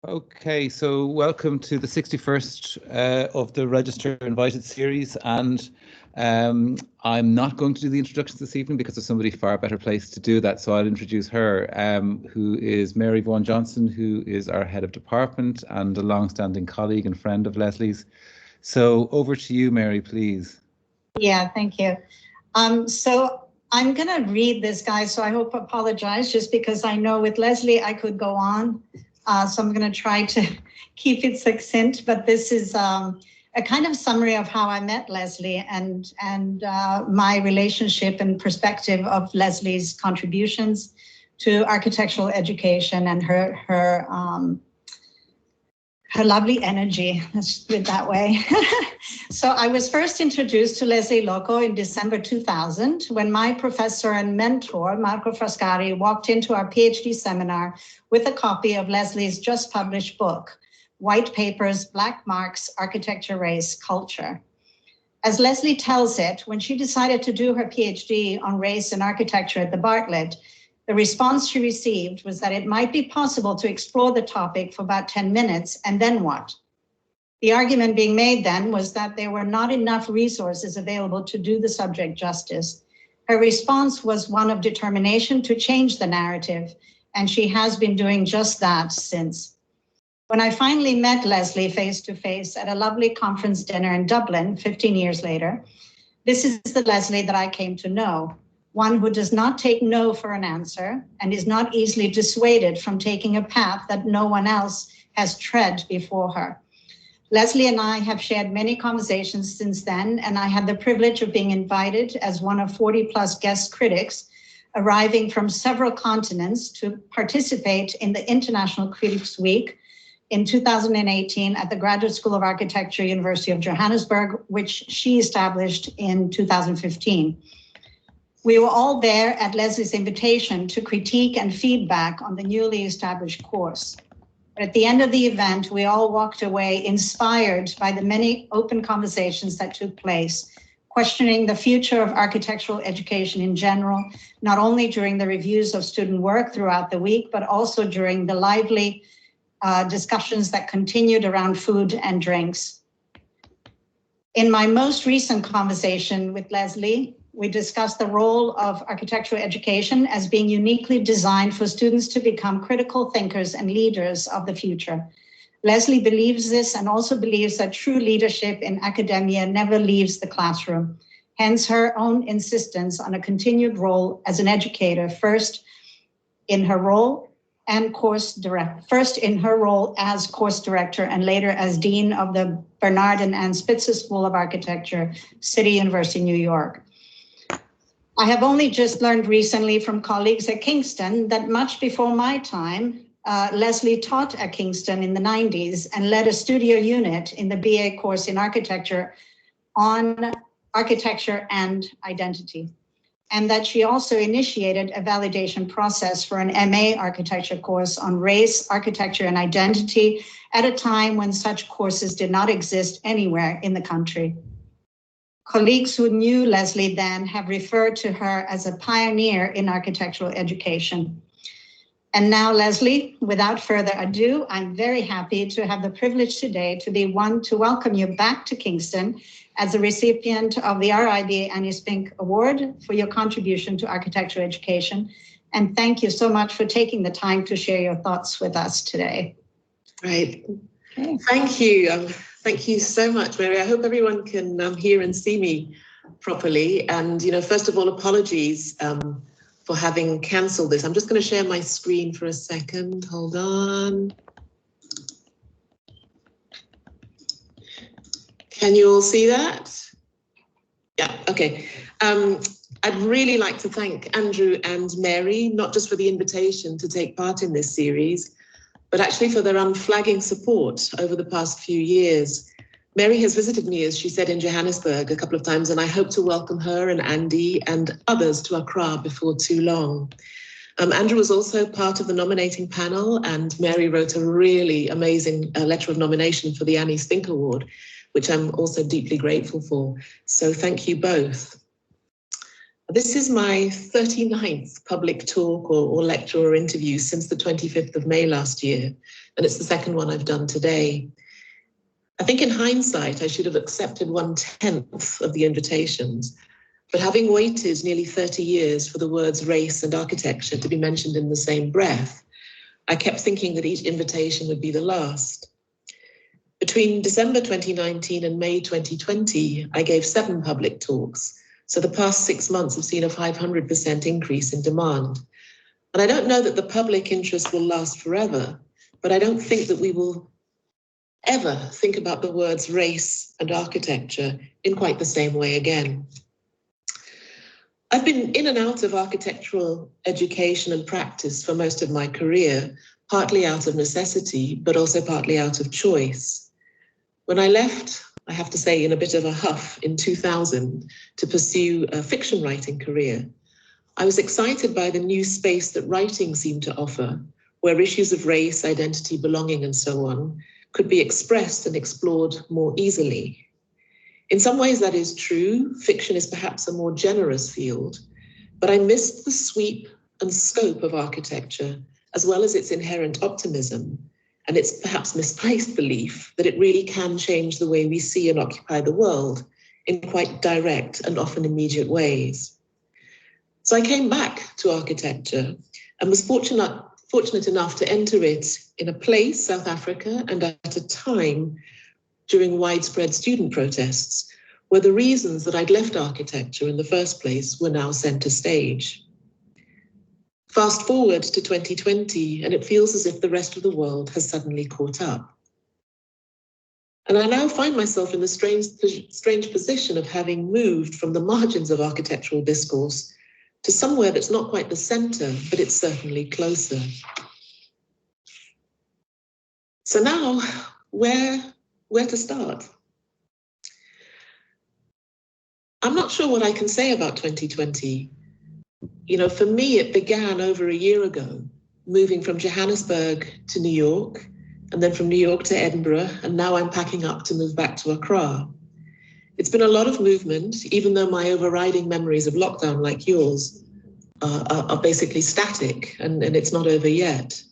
Okay, so welcome to the 61st of the Register Invited series, and I'm not going to do the introductions this evening because there's somebody far better placed to do that, so I'll introduce her, who is Mary Vaughan Johnson, who is our head of department and a long-standing colleague and friend of Lesley's. So over to you, Mary, please. Yeah, thank you. So I'm going to read this, guys, so I hope I apologize, just because I know with Lesley I could go on. So I'm going to try to keep it succinct, but this is a kind of summary of how I met Lesley and my relationship and perspective of Lesley's contributions to architectural education and her lovely energy, let's put it that way. So I was first introduced to Lesley Lokko in December 2000 when my professor and mentor, Marco Frascari, walked into our PhD seminar with a copy of Lesley's just published book, White Papers, Black Marks, Architecture, Race, Culture. As Lesley tells it, when she decided to do her PhD on race and architecture at the Bartlett, the response she received was that it might be possible to explore the topic for about 10 minutes, and then what? The argument being made then was that there were not enough resources available to do the subject justice. Her response was one of determination to change the narrative, and she has been doing just that since. When I finally met Lesley face-to-face at a lovely conference dinner in Dublin 15 years later, this is the Lesley that I came to know. One who does not take no for an answer and is not easily dissuaded from taking a path that no one else has tread before her. Lesley and I have shared many conversations since then, and I had the privilege of being invited as one of 40+ guest critics arriving from several continents to participate in the International Critics Week in 2018 at the Graduate School of Architecture, University of Johannesburg, which she established in 2015. We were all there at Lesley's invitation to critique and feedback on the newly established course. At the end of the event, we all walked away inspired by the many open conversations that took place, questioning the future of architectural education in general, not only during the reviews of student work throughout the week, but also during the lively discussions that continued around food and drinks. In my most recent conversation with Lesley, we discussed the role of architectural education as being uniquely designed for students to become critical thinkers and leaders of the future. Lesley believes this and also believes that true leadership in academia never leaves the classroom. Hence her own insistence on a continued role as an educator, first in her role as course director and later as dean of the Bernard and Ann Spitzer School of Architecture, City University, New York. I have only just learned recently from colleagues at Kingston that much before my time, Lesley taught at Kingston in the 90s and led a studio unit in the BA course in architecture on architecture and identity, and that she also initiated a validation process for an MA architecture course on race, architecture, and identity at a time when such courses did not exist anywhere in the country. Colleagues who knew Lesley then have referred to her as a pioneer in architectural education. And now, Lesley, without further ado, I'm very happy to have the privilege today to be one to welcome you back to Kingston as a recipient of the RIBA Annie Spink Award for your contribution to architectural education. And thank you so much for taking the time to share your thoughts with us today. Right. Okay. Thank you. Thank you so much, Mary. I hope everyone can hear and see me properly. And, first of all, apologies for having cancelled this. I'm just going to share my screen for a second. Hold on. Can you all see that? Yeah, okay. I'd really like to thank Andrew and Mary, not just for the invitation to take part in this series, but actually for their unflagging support over the past few years. Mary has visited me, as she said, in Johannesburg a couple of times, and I hope to welcome her and Andy and others to Accra before too long. Andrew was also part of the nominating panel, and Mary wrote a really amazing letter of nomination for the Annie Spink Award, which I'm also deeply grateful for. So thank you both. This is my 39th public talk or lecture or interview since the 25th of May last year, and it's the second one I've done today. I think in hindsight, I should have accepted 1/10 of the invitations, but having waited nearly 30 years for the words race and architecture to be mentioned in the same breath, I kept thinking that each invitation would be the last. Between December 2019 and May 2020, I gave 7 public talks. So the past 6 months have seen a 500% increase in demand. And I don't know that the public interest will last forever, but I don't think that we will ever think about the words race and architecture in quite the same way again. I've been in and out of architectural education and practice for most of my career, partly out of necessity, but also partly out of choice. When I left, I have to say, in a bit of a huff in 2000 to pursue a fiction writing career, I was excited by the new space that writing seemed to offer, where issues of race, identity, belonging, and so on could be expressed and explored more easily. In some ways that is true. Fiction is perhaps a more generous field, but I missed the sweep and scope of architecture, as well as its inherent optimism, and its perhaps misplaced belief that it really can change the way we see and occupy the world in quite direct and often immediate ways. So I came back to architecture and was fortunate enough to enter it in a place, South Africa, and at a time during widespread student protests, where the reasons that I'd left architecture in the first place were now center stage. Fast forward to 2020, and it feels as if the rest of the world has suddenly caught up. And I now find myself in the strange position of having moved from the margins of architectural discourse to somewhere that's not quite the center, but it's certainly closer. So now, where to start? I'm not sure what I can say about 2020. You know, for me, it began over a year ago, moving from Johannesburg to New York, and then from New York to Edinburgh, and now I'm packing up to move back to Accra. It's been a lot of movement, even though my overriding memories of lockdown, like yours, are basically static, and it's not over yet.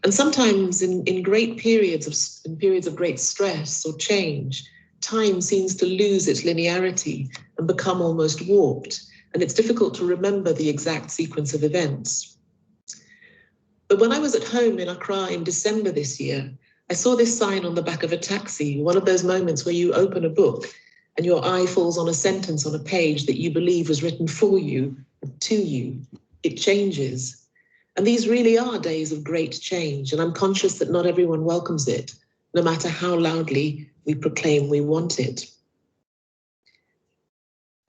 And sometimes in great periods of great stress or change, time seems to lose its linearity and become almost warped, and it's difficult to remember the exact sequence of events. But when I was at home in Accra in December this year, I saw this sign on the back of a taxi, one of those moments where you open a book and your eye falls on a sentence on a page that you believe was written for you, to you. It changes. And these really are days of great change, and I'm conscious that not everyone welcomes it, no matter how loudly we proclaim we want it.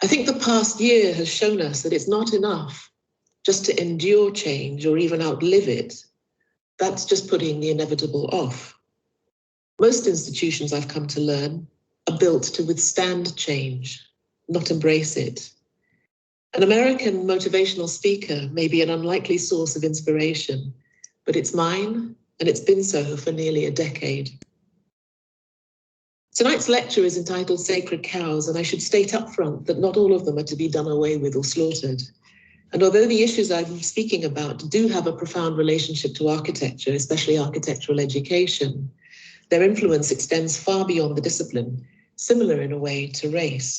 I think the past year has shown us that it's not enough just to endure change or even outlive it. That's just putting the inevitable off. Most institutions, I've come to learn, are built to withstand change, not embrace it. An American motivational speaker may be an unlikely source of inspiration, but it's mine, and it's been so for nearly a decade. Tonight's lecture is entitled Sacred Cows, and I should state up front that not all of them are to be done away with or slaughtered. And although the issues I'm speaking about do have a profound relationship to architecture, especially architectural education, their influence extends far beyond the discipline, similar in a way to race.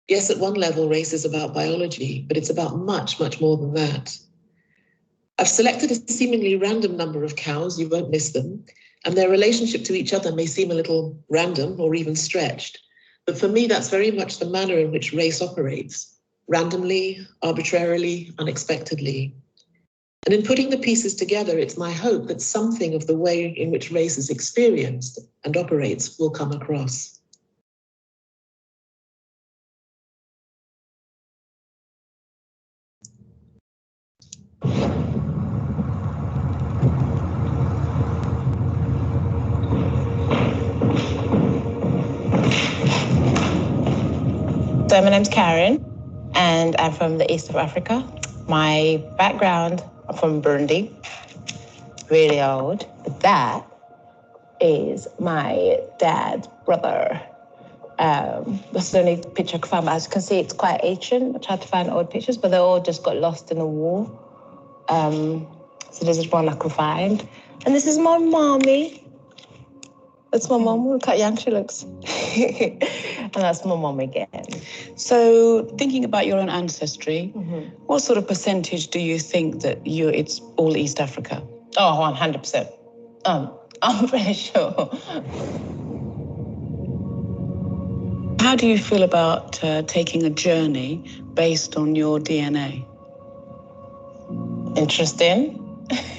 Yes, at one level, race is about biology, but it's about much, much more than that. I've selected a seemingly random number of cows, you won't miss them, and their relationship to each other may seem a little random or even stretched. But for me, that's very much the manner in which race operates, randomly, arbitrarily, unexpectedly. And in putting the pieces together, it's my hope that something of the way in which race is experienced and operates will come across. So my name's Karen, and I'm from the east of Africa. My background, I'm from Burundi, really old. But that is my dad's brother. That's the only picture I could find. But as you can see, it's quite ancient. I tried to find old pictures, but they all just got lost in the war. So this is one I could find. And this is my mommy. That's my mom. Look how young she looks. And that's my mom again. So thinking about your own ancestry, what sort of percentage do you think that it's all East Africa? Oh, 100%. I'm pretty sure. How do you feel about taking a journey based on your DNA? Interesting.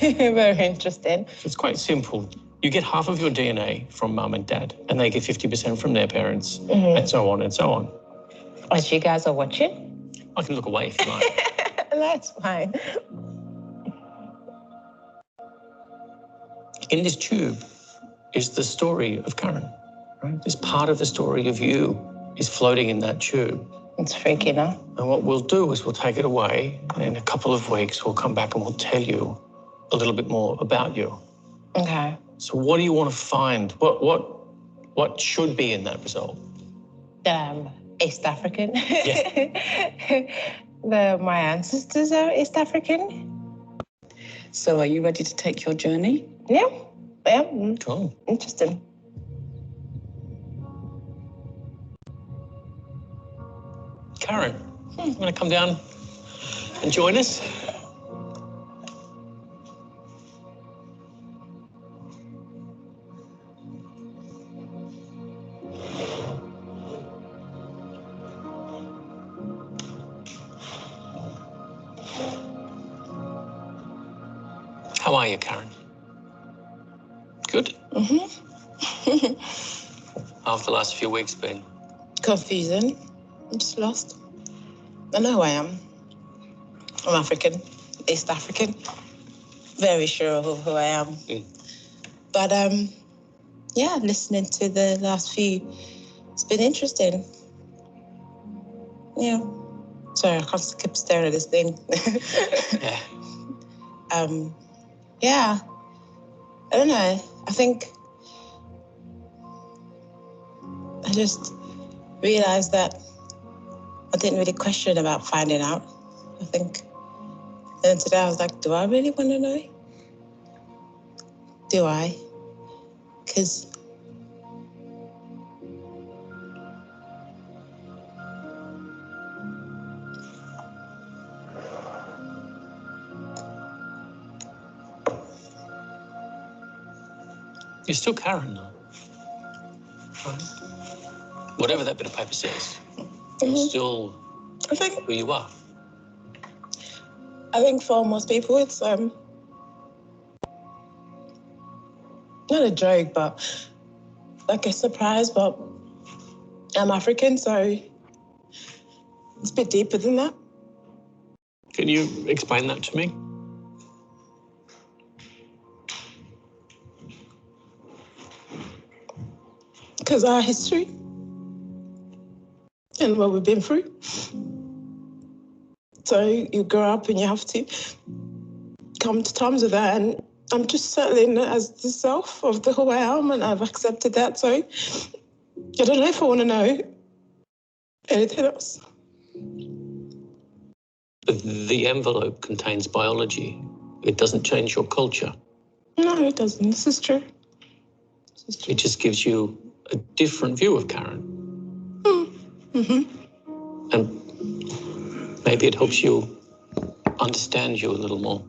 Very interesting. It's quite simple. You get half of your DNA from mum and dad, and they get 50% from their parents, and so on and so on. As you guys are watching? I can look away if you like. That's fine. In this tube is the story of Karen, right? This part of the story of you is floating in that tube. It's freaky, no? And what we'll do is we'll take it away, and in a couple of weeks, we'll come back and we'll tell you a little bit more about you. Okay. So what do you want to find? What should be in that result? East African. Yeah. My ancestors are East African. So are you ready to take your journey? Yeah. Yeah. Cool. Interesting. Karen, you want to come down and join us? How are you, Karen? Good? How've the last few weeks been? Confusing. I'm just lost. I know who I am. I'm African, East African. Very sure of who I am. But yeah, listening to the last few, it's been interesting. Yeah. Sorry, I can't keep staring at this thing. Yeah. Yeah. I don't know. I think I just realized that I didn't really question about finding out. I think. And today I was like, do I really want to know? Do I? Because You're still Karen, though. Right? Whatever that bit of paper says, you're still I think who you are. for most people it's not a joke, but like a surprise, but I'm African, so it's a bit deeper than that. Can you explain that to me? Because our history and what we've been through. So you grow up and you have to come to terms with that. And I'm just settling as the self of who I am, and I've accepted that. So I don't know if I want to know anything else. The envelope contains biology. It doesn't change your culture. No, it doesn't. This is true. It just gives you a different view of Karen. And maybe it helps you understand you a little more.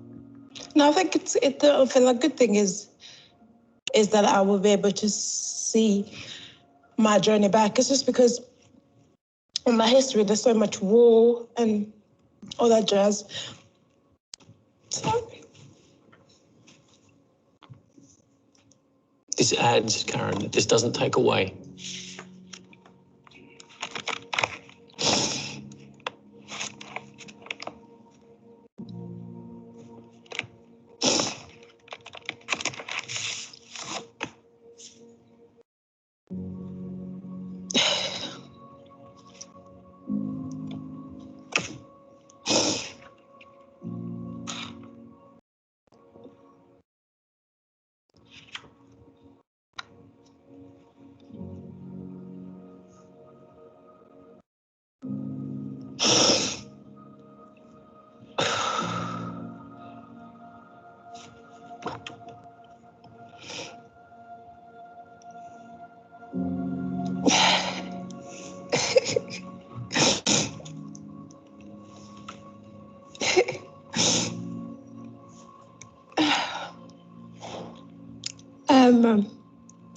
No, I think I feel like good thing is that I will be able to see my journey back. It's just because in my history there's so much war and all that jazz. So, This adds, Karen. This doesn't take away.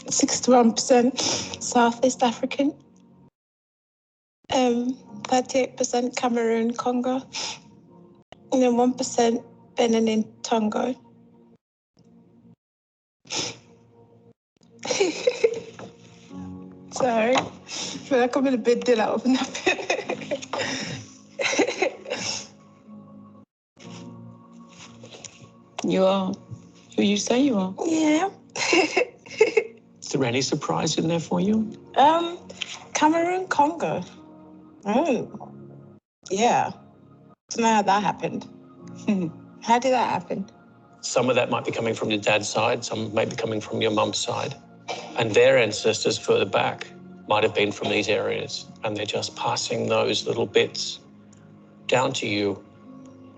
...61% Southeast African, 38% Cameroon, Congo, and then 1% Benin and Togo. Sorry, I feel like I'm in a bit deal out of nothing. You are who you say you are. Yeah. Is there any surprise in there for you? Cameroon, Congo. Oh, yeah. Don't know how that happened. How did that happen? Some of that might be coming from your dad's side, some might be coming from your mum's side. And their ancestors further back might have been from these areas. And they're just passing those little bits down to you.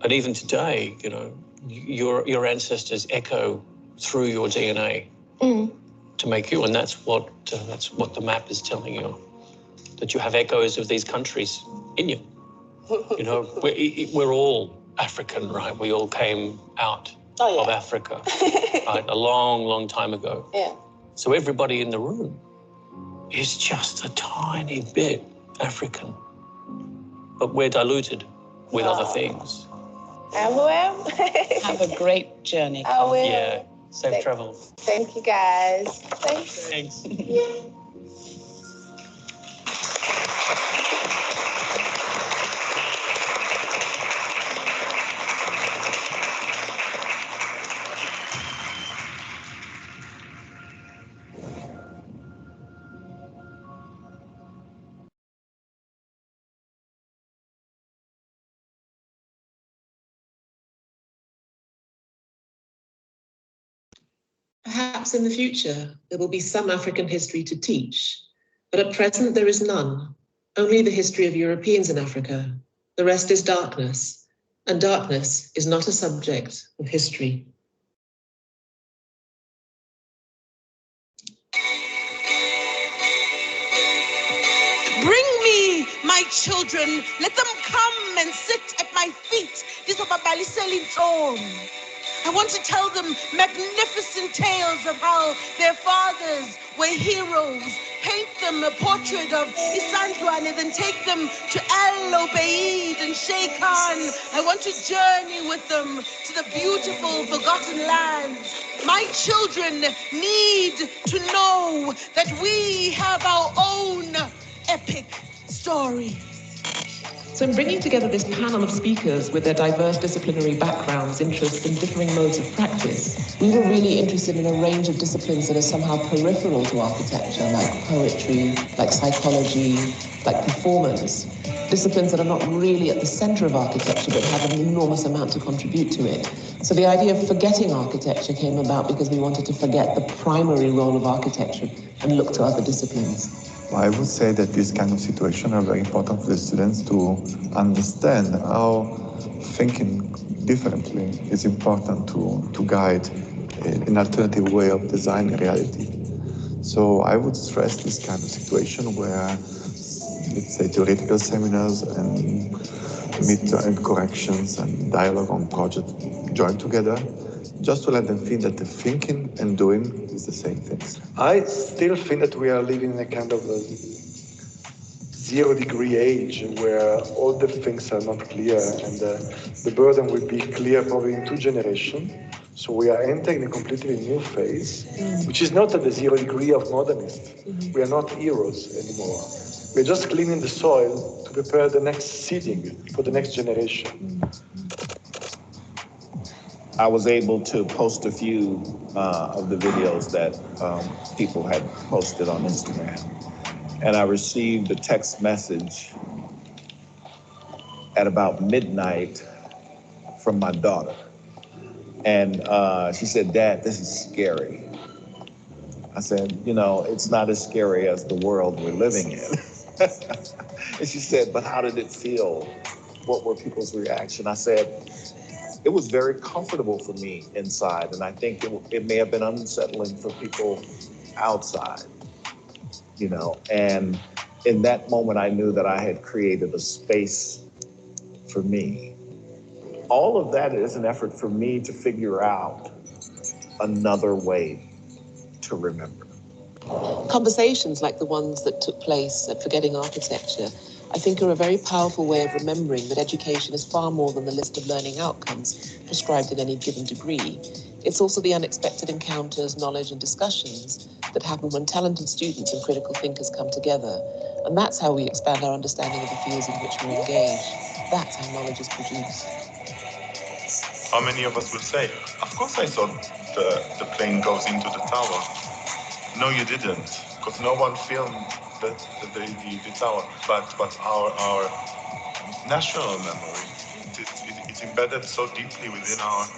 And even today, you know, your ancestors echo through your DNA to make you. And that's what the map is telling you, that you have echoes of these countries in you. You know, we're all African, right? We all came out of Africa, right? A long, long time ago. Yeah. So everybody in the room is just a tiny bit African, but we're diluted with other things. I will. Have a great journey. I will. Yeah, safe travel. Thank you, guys. Thanks. Thanks. Perhaps in the future, there will be some African history to teach, but at present there is none, only the history of Europeans in Africa. The rest is darkness, and darkness is not a subject of history. Bring me my children, let them come and sit at my feet. This is what Baliseli told. I want to tell them magnificent tales of how their fathers were heroes. Paint them a portrait of Isandwan and then take them to Al Obeid and Sheikh Khan. I want to journey with them to the beautiful forgotten lands. My children need to know that we have our own epic story. So in bringing together this panel of speakers with their diverse disciplinary backgrounds, interests, and differing modes of practice, we were really interested in a range of disciplines that are somehow peripheral to architecture, like poetry, like psychology, like performance. Disciplines that are not really at the center of architecture, but have an enormous amount to contribute to it. So the idea of forgetting architecture came about because we wanted to forget the primary role of architecture and look to other disciplines. I would say that this kind of situation are very important for the students to understand how thinking differently is important to guide an alternative way of designing reality. So I would stress this kind of situation where, let's say, theoretical seminars and midterm corrections and dialogue on projects join together, just to let them feel that the thinking and doing is the same thing. I still think that we are living in a kind of a zero-degree age where all the things are not clear, and the burden will be clear probably in 2 generations. So we are entering a completely new phase, which is not at the 0 degree of modernist. We are not heroes anymore. We're just cleaning the soil to prepare the next seeding for the next generation. I was able to post a few of the videos that people had posted on Instagram. And I received a text message at about midnight from my daughter. And she said, "Dad, this is scary." I said, "You know, it's not as scary as the world we're living in." And she said, "But how did it feel? What were people's reaction?" I said, it was very comfortable for me inside, and I think it may have been unsettling for people outside, you know. And in that moment, I knew that I had created a space for me all of that is an effort for me to figure out another way to remember. Conversations like the ones that took place at Forgetting Architecture, I think, are a very powerful way of remembering that education is far more than the list of learning outcomes prescribed in any given degree. It's also the unexpected encounters, knowledge, and discussions that happen when talented students and critical thinkers come together. And that's how we expand our understanding of the fields in which we engage. That's how knowledge is produced. How many of us will say, of course I saw the plane goes into the tower? No, you didn't, because no one filmed the tower. But our national memory, it's embedded so deeply within our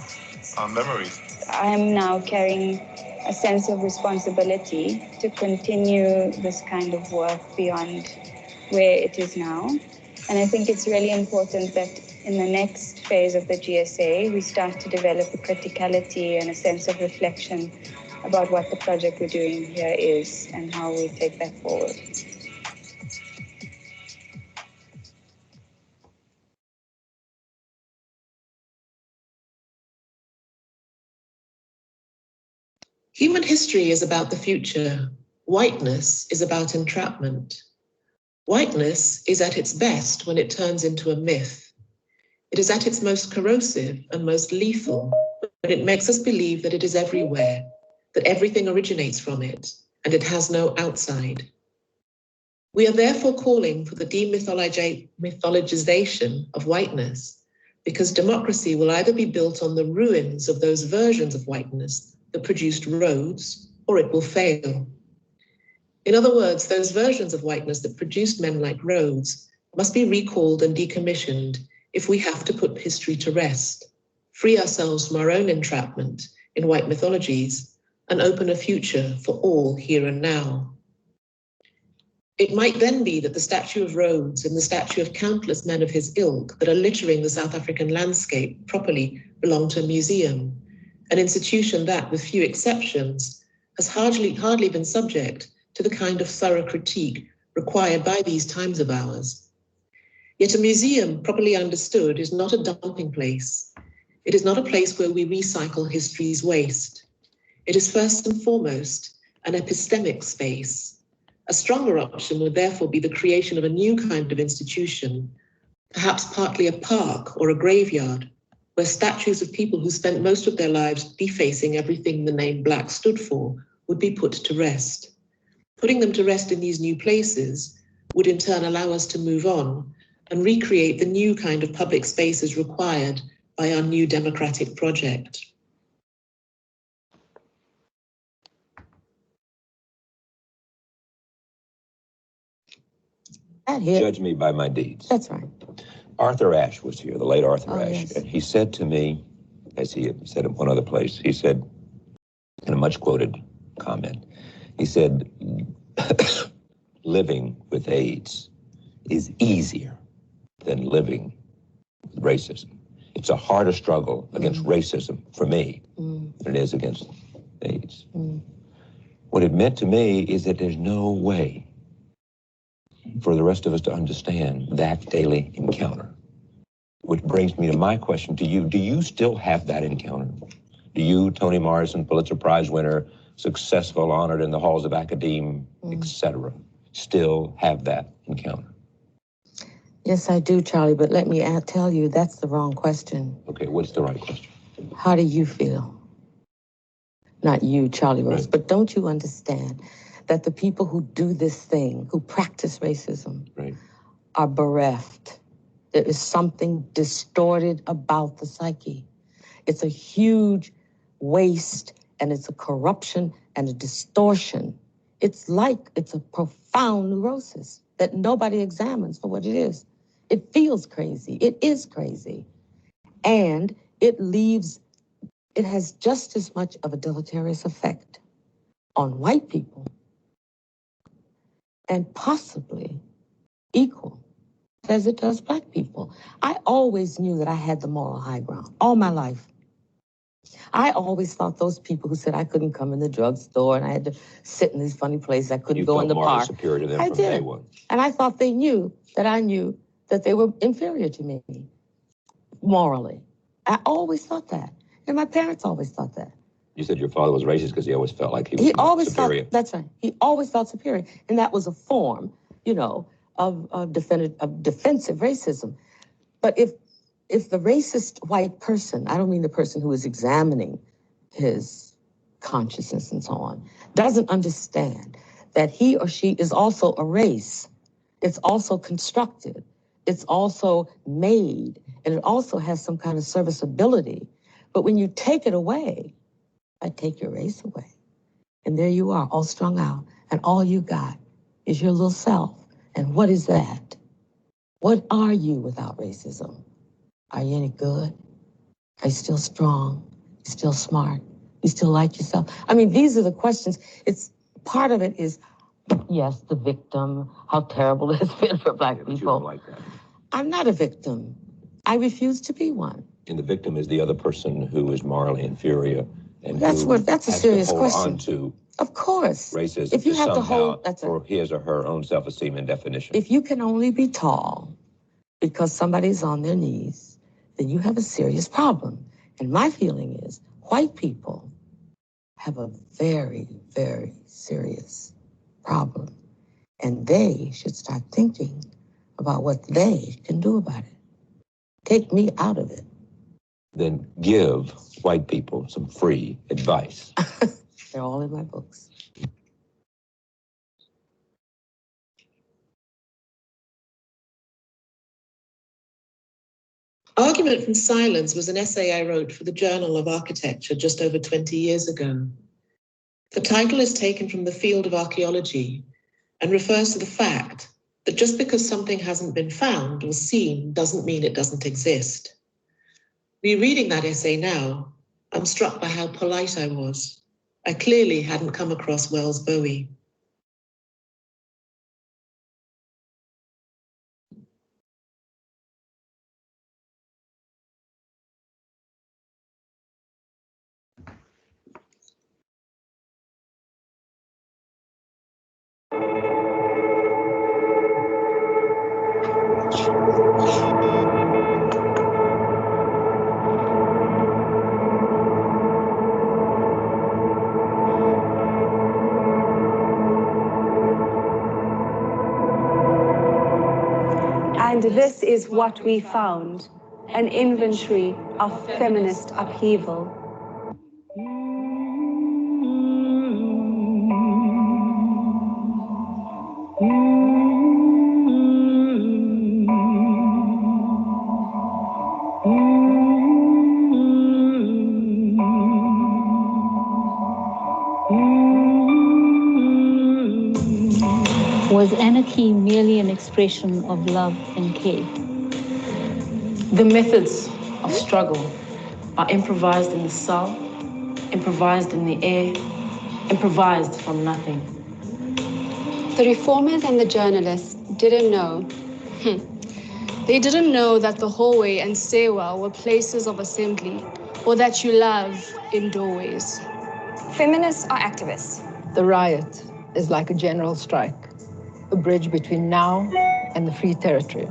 memories. I'm now carrying a sense of responsibility to continue this kind of work beyond where it is now. And I think it's really important that in the next phase of the GSA, we start to develop a criticality and a sense of reflection about what the project we're doing here is and how we take that forward. Human history is about the future. Whiteness is about entrapment. Whiteness is at its best when it turns into a myth. It is at its most corrosive and most lethal when it makes us believe that it is everywhere, that everything originates from it, and it has no outside. We are therefore calling for the demythologization of whiteness, because democracy will either be built on the ruins of those versions of whiteness that produced Rhodes, or it will fail. In other words, those versions of whiteness that produced men like Rhodes must be recalled and decommissioned if we have to put history to rest, free ourselves from our own entrapment in white mythologies, and open a future for all here and now. It might then be that the statue of Rhodes and the statue of countless men of his ilk that are littering the South African landscape properly belong to a museum, an institution that, with few exceptions, has hardly been subject to the kind of thorough critique required by these times of ours. Yet a museum, properly understood, is not a dumping place. It is not a place where we recycle history's waste. It is first and foremost an epistemic space. A stronger option would therefore be the creation of a new kind of institution, perhaps partly a park or a graveyard, where statues of people who spent most of their lives defacing everything the name Black stood for would be put to rest. Putting them to rest in these new places would in turn allow us to move on and recreate the new kind of public spaces required by our new democratic project. Judge me by my deeds. That's right. Arthur Ashe was here, the late Arthur Ashe, yes. and he said to me, as he had said in one other place, he said, in a much quoted comment, he said, living with AIDS is easier than living with racism. It's a harder struggle against racism for me than it is against AIDS. What it meant to me is that there's no way for the rest of us to understand that daily encounter. Which brings me to my question to you. Do you still have that encounter? Do you, Toni Morrison, Pulitzer Prize winner, successful, honored in the halls of academe, etc., still have that encounter? Yes, I do, Charlie, but let me tell you, that's the wrong question. Okay, what's the right question? How do you feel? Not you, Charlie Rose, right. But don't you understand that the people who do this thing, who practice racism, right, are bereft? There is something distorted about the psyche. It's a huge waste, and it's a corruption and a distortion. It's a profound neurosis that nobody examines for what it is. It feels crazy. It is crazy. And it has just as much of a deleterious effect on white people, and possibly equal as it does Black people. I always knew that I had the moral high ground all my life. I always thought those people who said I couldn't come in the drugstore and I had to sit in these funny places, I couldn't go in the park. Superior to them I from did. Day one. And I thought they knew that I knew that they were inferior to me morally. I always thought that. And my parents always thought that. You said your father was racist because he always felt like he was superior. That's right. He always felt superior. And that was a form, of defensive racism. But if the racist white person, I don't mean the person who is examining his consciousness and so on, doesn't understand that he or she is also a race, it's also constructed, it's also made, and it also has some kind of serviceability. But when you take it away, I take your race away. And there you are, all strung out, and all you got is your little self. And what is that? What are you without racism? Are you any good? Are you still strong? You still smart? You still like yourself? I mean, these are the questions. Part of it is, yes, the victim, how terrible it has been for Black people. Like that. I'm not a victim. I refuse to be one. And the victim is the other person who is morally inferior and that's a serious question. On to of course. Racism if you to have to somehow hold for his or her own self-esteem and definition. If you can only be tall because somebody's on their knees, then you have a serious problem. And my feeling is white people have a very, very serious problem. And they should start thinking about what they can do about it. Take me out of it. Then give white people some free advice. They're all in my books. Argument from Silence was an essay I wrote for the Journal of Architecture just over 20 years ago. The title is taken from the field of archaeology and refers to the fact that just because something hasn't been found or seen doesn't mean it doesn't exist. Rereading that essay now, I'm struck by how polite I was. I clearly hadn't come across Wells Bowie. And this is what we found, an inventory of feminist upheaval. Was anarchy merely an expression of love and care? The methods of struggle are improvised in the cell, improvised in the air, improvised from nothing. The reformers and the journalists didn't know. They didn't know that the hallway and stairwell were places of assembly, or that you love in doorways. Feminists are activists. The riot is like a general strike, a bridge between now and the free territory.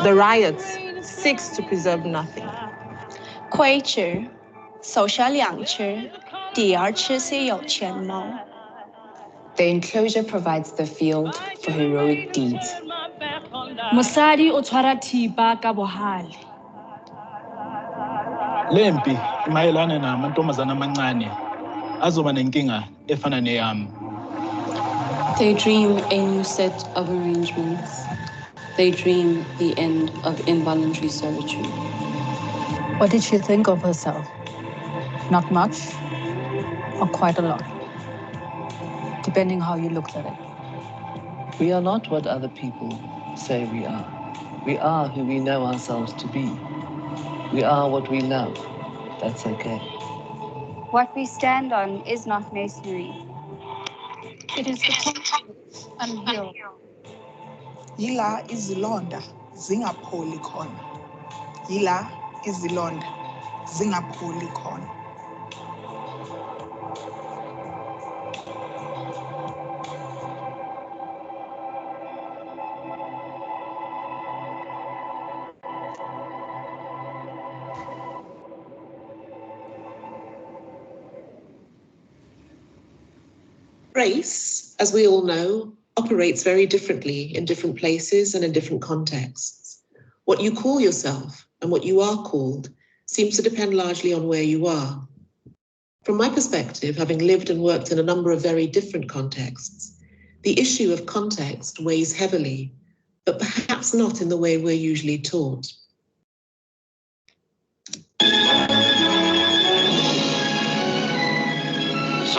The riot seeks to preserve nothing. 规制手下两只，第二只是有权谋。The enclosure provides the field for heroic deeds. Mosadi o tshwara thipa ka bohale. Lempi imayelana namantombazana amancane azoba nenkinga efana neyami. They dream a new set of arrangements. They dream the end of involuntary servitude. What did she think of herself? Not much, or quite a lot, depending how you looked at it. We are not what other people say we are. We are who we know ourselves to be. We are what we love. That's okay. What we stand on is not masonry. It is the top and hill. Yila izilonda zingapholi khona. Yila izilonda zingapholi khona. Race, as we all know, operates very differently in different places and in different contexts. What you call yourself and what you are called seems to depend largely on where you are. From my perspective, having lived and worked in a number of very different contexts, the issue of context weighs heavily, but perhaps not in the way we're usually taught.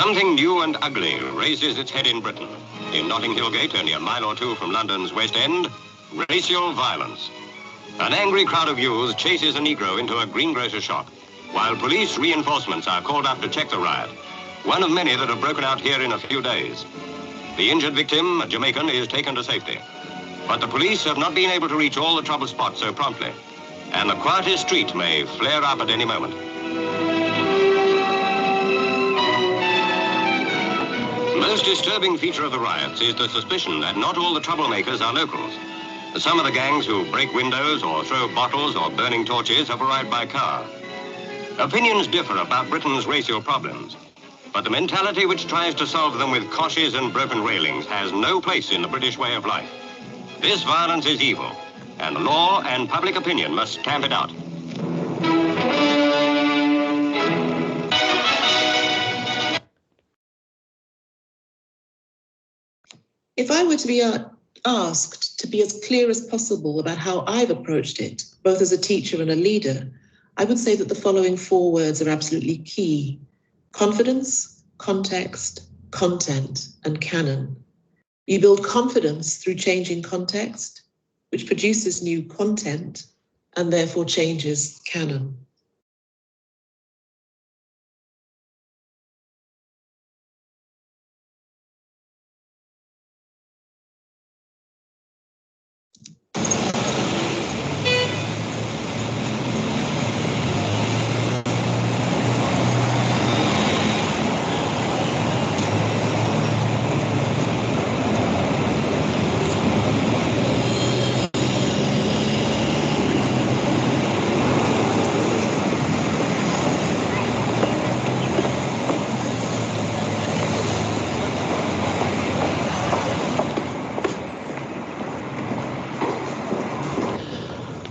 Something new and ugly raises its head in Britain. In Notting Hill Gate, only a mile or two from London's West End, racial violence. An angry crowd of youths chases a Negro into a greengrocer's shop, while police reinforcements are called up to check the riot, one of many that have broken out here in a few days. The injured victim, a Jamaican, is taken to safety. But the police have not been able to reach all the trouble spots so promptly, and the quietest street may flare up at any moment. Most disturbing feature of the riots is the suspicion that not all the troublemakers are locals. Some of the gangs who break windows or throw bottles or burning torches have arrived by car. Opinions differ about Britain's racial problems, but the mentality which tries to solve them with coshes and broken railings has no place in the British way of life. This violence is evil, and the law and public opinion must stamp it out. If I were to be asked to be as clear as possible about how I've approached it, both as a teacher and a leader, I would say that the following 4 words are absolutely key: confidence, context, content, and canon. You build confidence through changing context, which produces new content and therefore changes canon.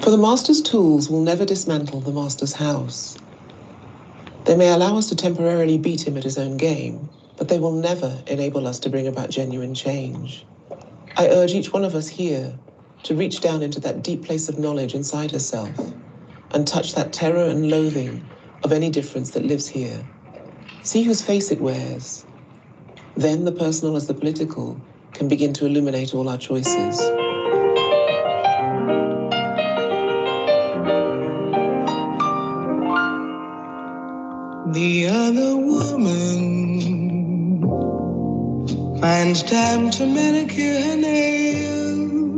For the master's tools will never dismantle the master's house. They may allow us to temporarily beat him at his own game, but they will never enable us to bring about genuine change. I urge each one of us here to reach down into that deep place of knowledge inside herself and touch that terror and loathing of any difference that lives here. See whose face it wears. Then the personal as the political can begin to illuminate all our choices. The other woman finds time to manicure her nails.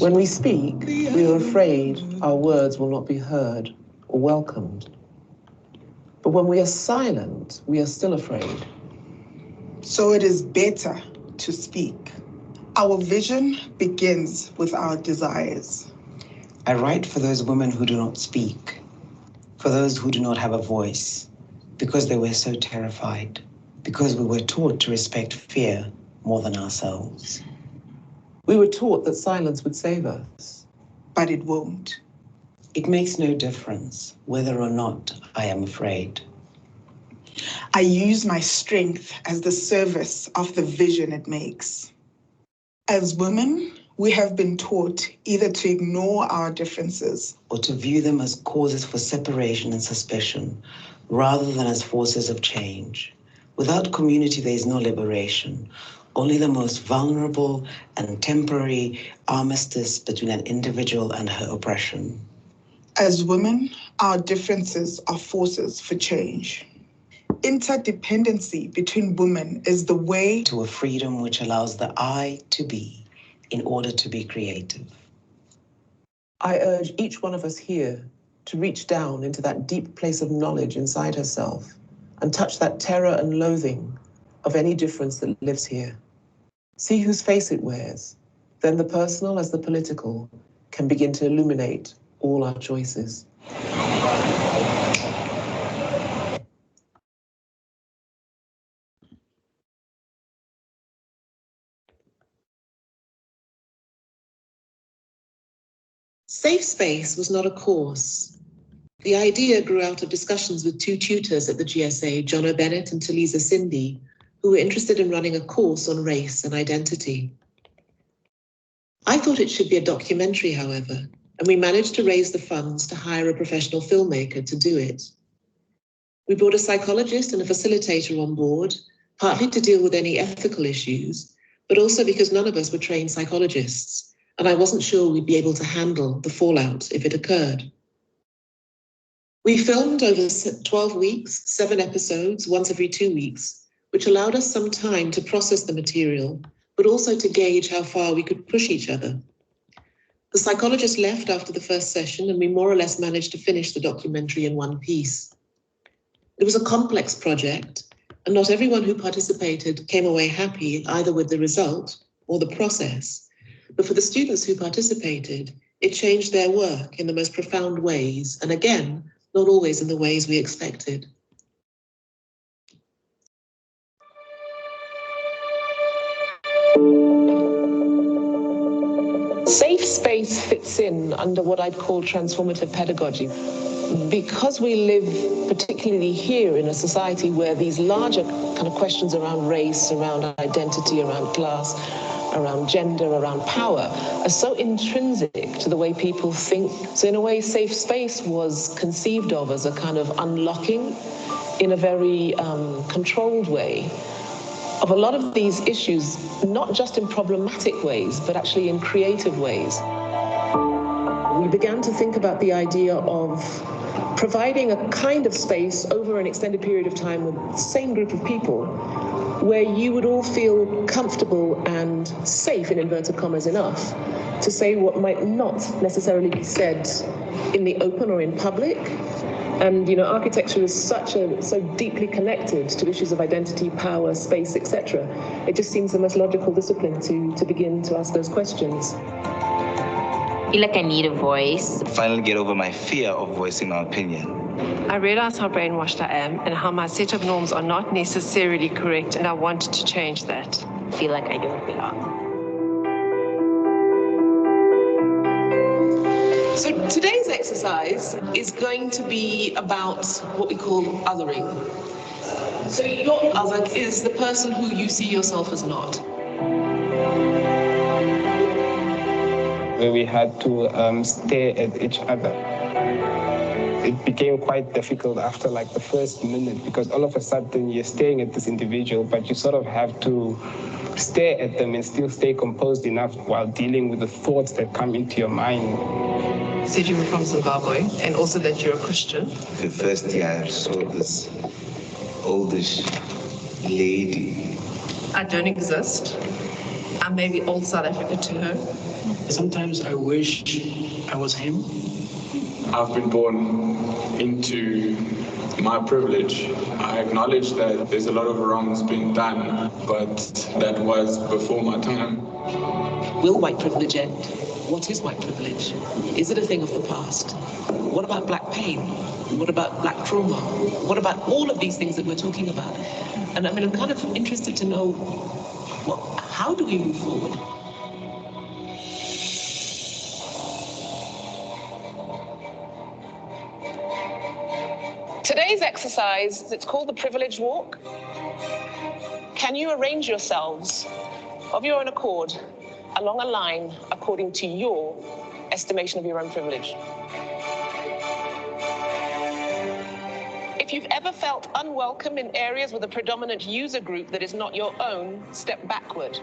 When we speak, we are afraid our words will not be heard or welcomed. But when we are silent, we are still afraid. So it is better to speak. Our vision begins with our desires. I write for those women who do not speak, for those who do not have a voice, because they were so terrified, because we were taught to respect fear more than ourselves. We were taught that silence would save us. But it won't. It makes no difference whether or not I am afraid. I use my strength as the service of the vision it makes. As women, we have been taught either to ignore our differences or to view them as causes for separation and suspicion, rather than as forces of change. Without community, there is no liberation, only the most vulnerable and temporary armistice between an individual and her oppression. As women, our differences are forces for change. Interdependency between women is the way to a freedom which allows the I to be in order to be creative. I urge each one of us here to reach down into that deep place of knowledge inside herself and touch that terror and loathing of any difference that lives here. See whose face it wears. Then the personal as the political can begin to illuminate all our choices. Safe Space was not a course. The idea grew out of discussions with two tutors at the GSA, John O'Bennett and Talisa Cindy, who were interested in running a course on race and identity. I thought it should be a documentary, however, and we managed to raise the funds to hire a professional filmmaker to do it. We brought a psychologist and a facilitator on board, partly to deal with any ethical issues, but also because none of us were trained psychologists, and I wasn't sure we'd be able to handle the fallout if it occurred. We filmed over 12 weeks, 7 episodes, once every 2 weeks, which allowed us some time to process the material, but also to gauge how far we could push each other. The psychologist left after the first session, and we more or less managed to finish the documentary in one piece. It was a complex project, and not everyone who participated came away happy either with the result or the process. But for the students who participated, it changed their work in the most profound ways, and again, not always in the ways we expected. Safe Space fits in under what I'd call transformative pedagogy. Because we live, particularly here, in a society where these larger kind of questions around race, around identity, around class, around gender, around power, are so intrinsic to the way people think. So in a way, Safe Space was conceived of as a kind of unlocking in a very controlled way of a lot of these issues, not just in problematic ways, but actually in creative ways. We began to think about the idea of providing a kind of space over an extended period of time with the same group of people where you would all feel comfortable and safe, in inverted commas, enough to say what might not necessarily be said in the open or in public. And, you know, architecture is so deeply connected to issues of identity, power, space, etc. It just seems the most logical discipline to begin to ask those questions. I feel like I need a voice. Finally get over my fear of voicing my opinion. I realized how brainwashed I am and how my set of norms are not necessarily correct, and I wanted to change that. I feel like I don't belong. So today's exercise is going to be about what we call othering. So your other is the person who you see yourself as not. Where we had to stare at each other. It became quite difficult after like the first minute, because all of a sudden you're staring at this individual, but you sort of have to stare at them and still stay composed enough while dealing with the thoughts that come into your mind. You said you were from Zimbabwe and also that you're a Christian. The first year I saw this oldish lady. I don't exist. I may be old South Africa to her. Sometimes I wish I was him. I've been born into my privilege. I acknowledge that there's a lot of wrongs being done, but that was before my time. Will white privilege end? What is white privilege? Is it a thing of the past? What about black pain? What about black trauma? What about all of these things that we're talking about? And I mean, I'm kind of interested to know, how do we move forward? Today's exercise, it's called the Privilege Walk. Can you arrange yourselves of your own accord along a line according to your estimation of your own privilege? If you've ever felt unwelcome in areas with a predominant user group that is not your own, step backward.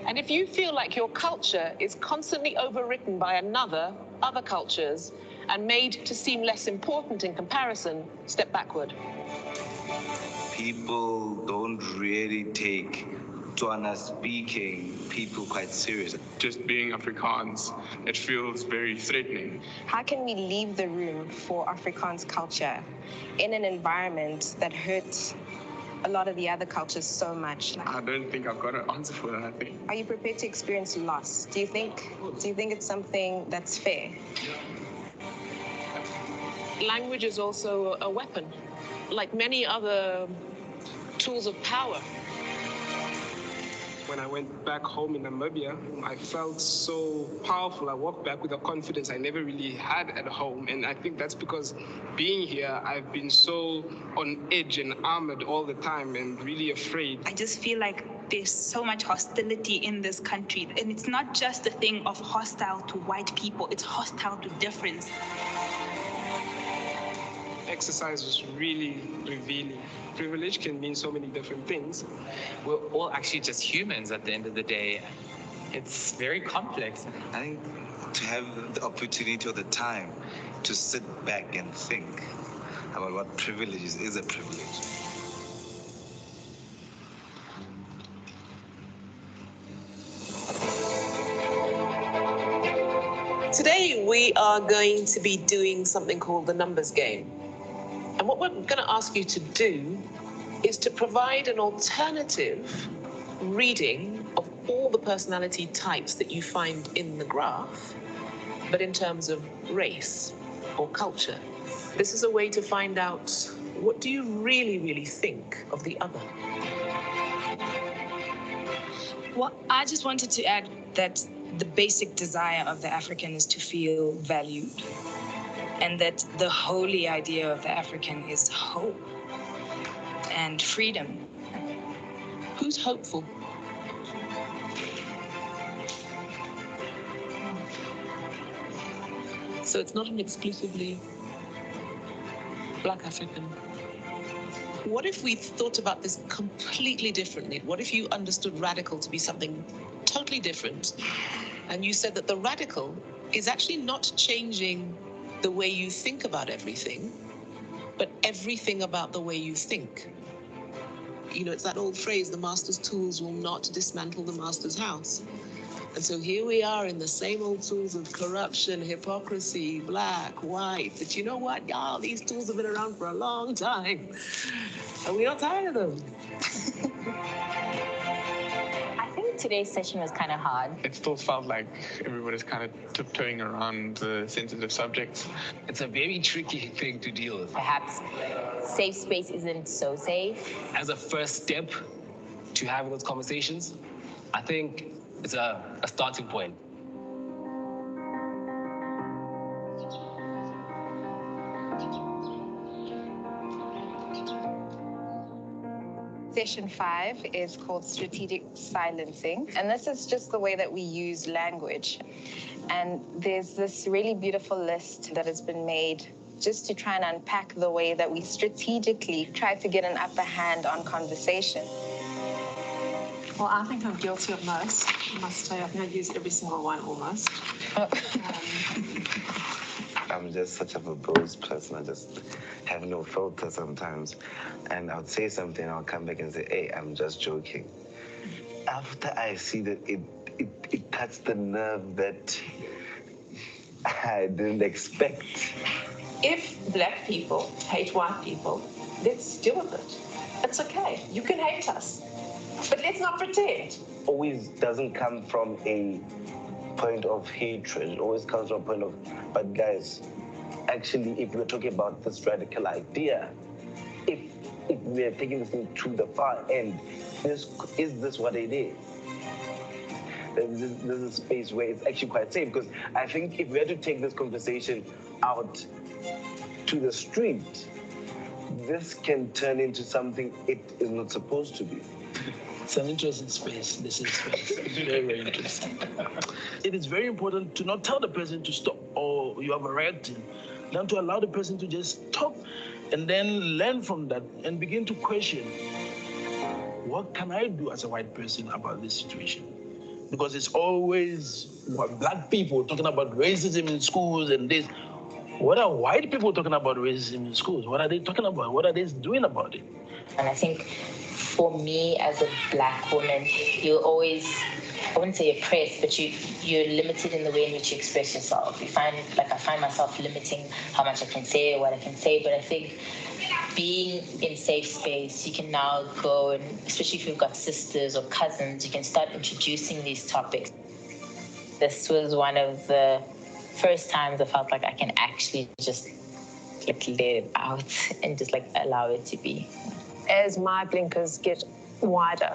And if you feel like your culture is constantly overwritten by other cultures, and made to seem less important in comparison, step backward. People don't really take Tswana speaking people quite serious. Just being Afrikaans, it feels very threatening. How can we leave the room for Afrikaans culture in an environment that hurts a lot of the other cultures so much? I don't think I've got an answer for that, I think. Are you prepared to experience loss? Do you think it's something that's fair? Language is also a weapon, like many other tools of power. When I went back home in Namibia, I felt so powerful. I walked back with a confidence I never really had at home. And I think that's because being here, I've been so on edge and armored all the time and really afraid. I just feel like there's so much hostility in this country. And it's not just a thing of hostile to white people, it's hostile to difference. Exercise was really revealing. Privilege can mean so many different things. We're all actually just humans at the end of the day. It's very complex. I think to have the opportunity or the time to sit back and think about what privilege is a privilege. Today we are going to be doing something called the numbers game. And what we're going to ask you to do is to provide an alternative reading of all the personality types that you find in the graph, but in terms of race or culture. This is a way to find out, what do you really, really think of the other? Well, I just wanted to add that the basic desire of the African is to feel valued, and that the holy idea of the African is hope and freedom. Who's hopeful? So it's not an exclusively Black African. What if we thought about this completely differently? What if you understood radical to be something totally different? And you said that the radical is actually not changing the way you think about everything, but everything about the way you think. You know, it's that old phrase, the master's tools will not dismantle the master's house. And so here we are in the same old tools of corruption, hypocrisy, black, white. But you know what, y'all? These tools have been around for a long time. And we're not tired of them. I think today's session was kind of hard. It still felt like everybody's kind of tiptoeing around the sensitive subjects. It's a very tricky thing to deal with. Perhaps safe space isn't so safe. As a first step to having those conversations, I think it's a starting point. Session 5 is called strategic silencing, and this is just the way that we use language. And there's this really beautiful list that has been made just to try and unpack the way that we strategically try to get an upper hand on conversation. Well, I think I'm guilty of most. I must say, I think I use every single one almost. I'm just such a verbose person. I just have no filter sometimes. And I'll say something, I'll come back and say, hey, I'm just joking. After I see that it touched the nerve that I didn't expect. If Black people hate white people, let's deal with it. It's okay. You can hate us. But let's not pretend. Always doesn't come from a point of hatred. It always comes from a point of, but guys, actually, if we're talking about this radical idea, if we're taking this thing to the far end, is this what it is? There's a space where it's actually quite safe, because I think if we had to take this conversation out to the street, this can turn into something it is not supposed to be. It's an interesting space. This is space. It's very, very interesting. It is very important to not tell the person to stop or you have a right than to allow the person to just talk and then learn from that and begin to question, what can I do as a white person about this situation? Because it's always Black people talking about racism in schools and this. What are white people talking about racism in schools? What are they talking about? What are they doing about it? And I think for me as a Black woman, you're always, I wouldn't say oppressed, but you're limited in the way in which you express yourself. I find myself limiting how much I can say or what I can say, but I think being in safe space, you can now go, and especially if you've got sisters or cousins, you can start introducing these topics. This was one of the first times I felt like I can actually just let it out and just allow it to be. As my blinkers get wider,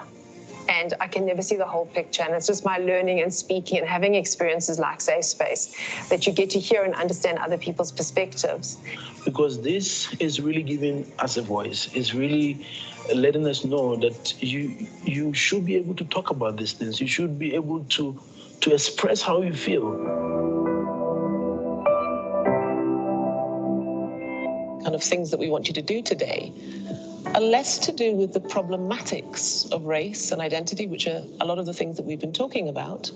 and I can never see the whole picture. And it's just my learning and speaking and having experiences like Safe Space that you get to hear and understand other people's perspectives. Because this is really giving us a voice. It's really letting us know that you should be able to talk about these things. You should be able to express how you feel. Kind of things that we want you to do today are less to do with the problematics of race and identity, which are a lot of the things that we've been talking about,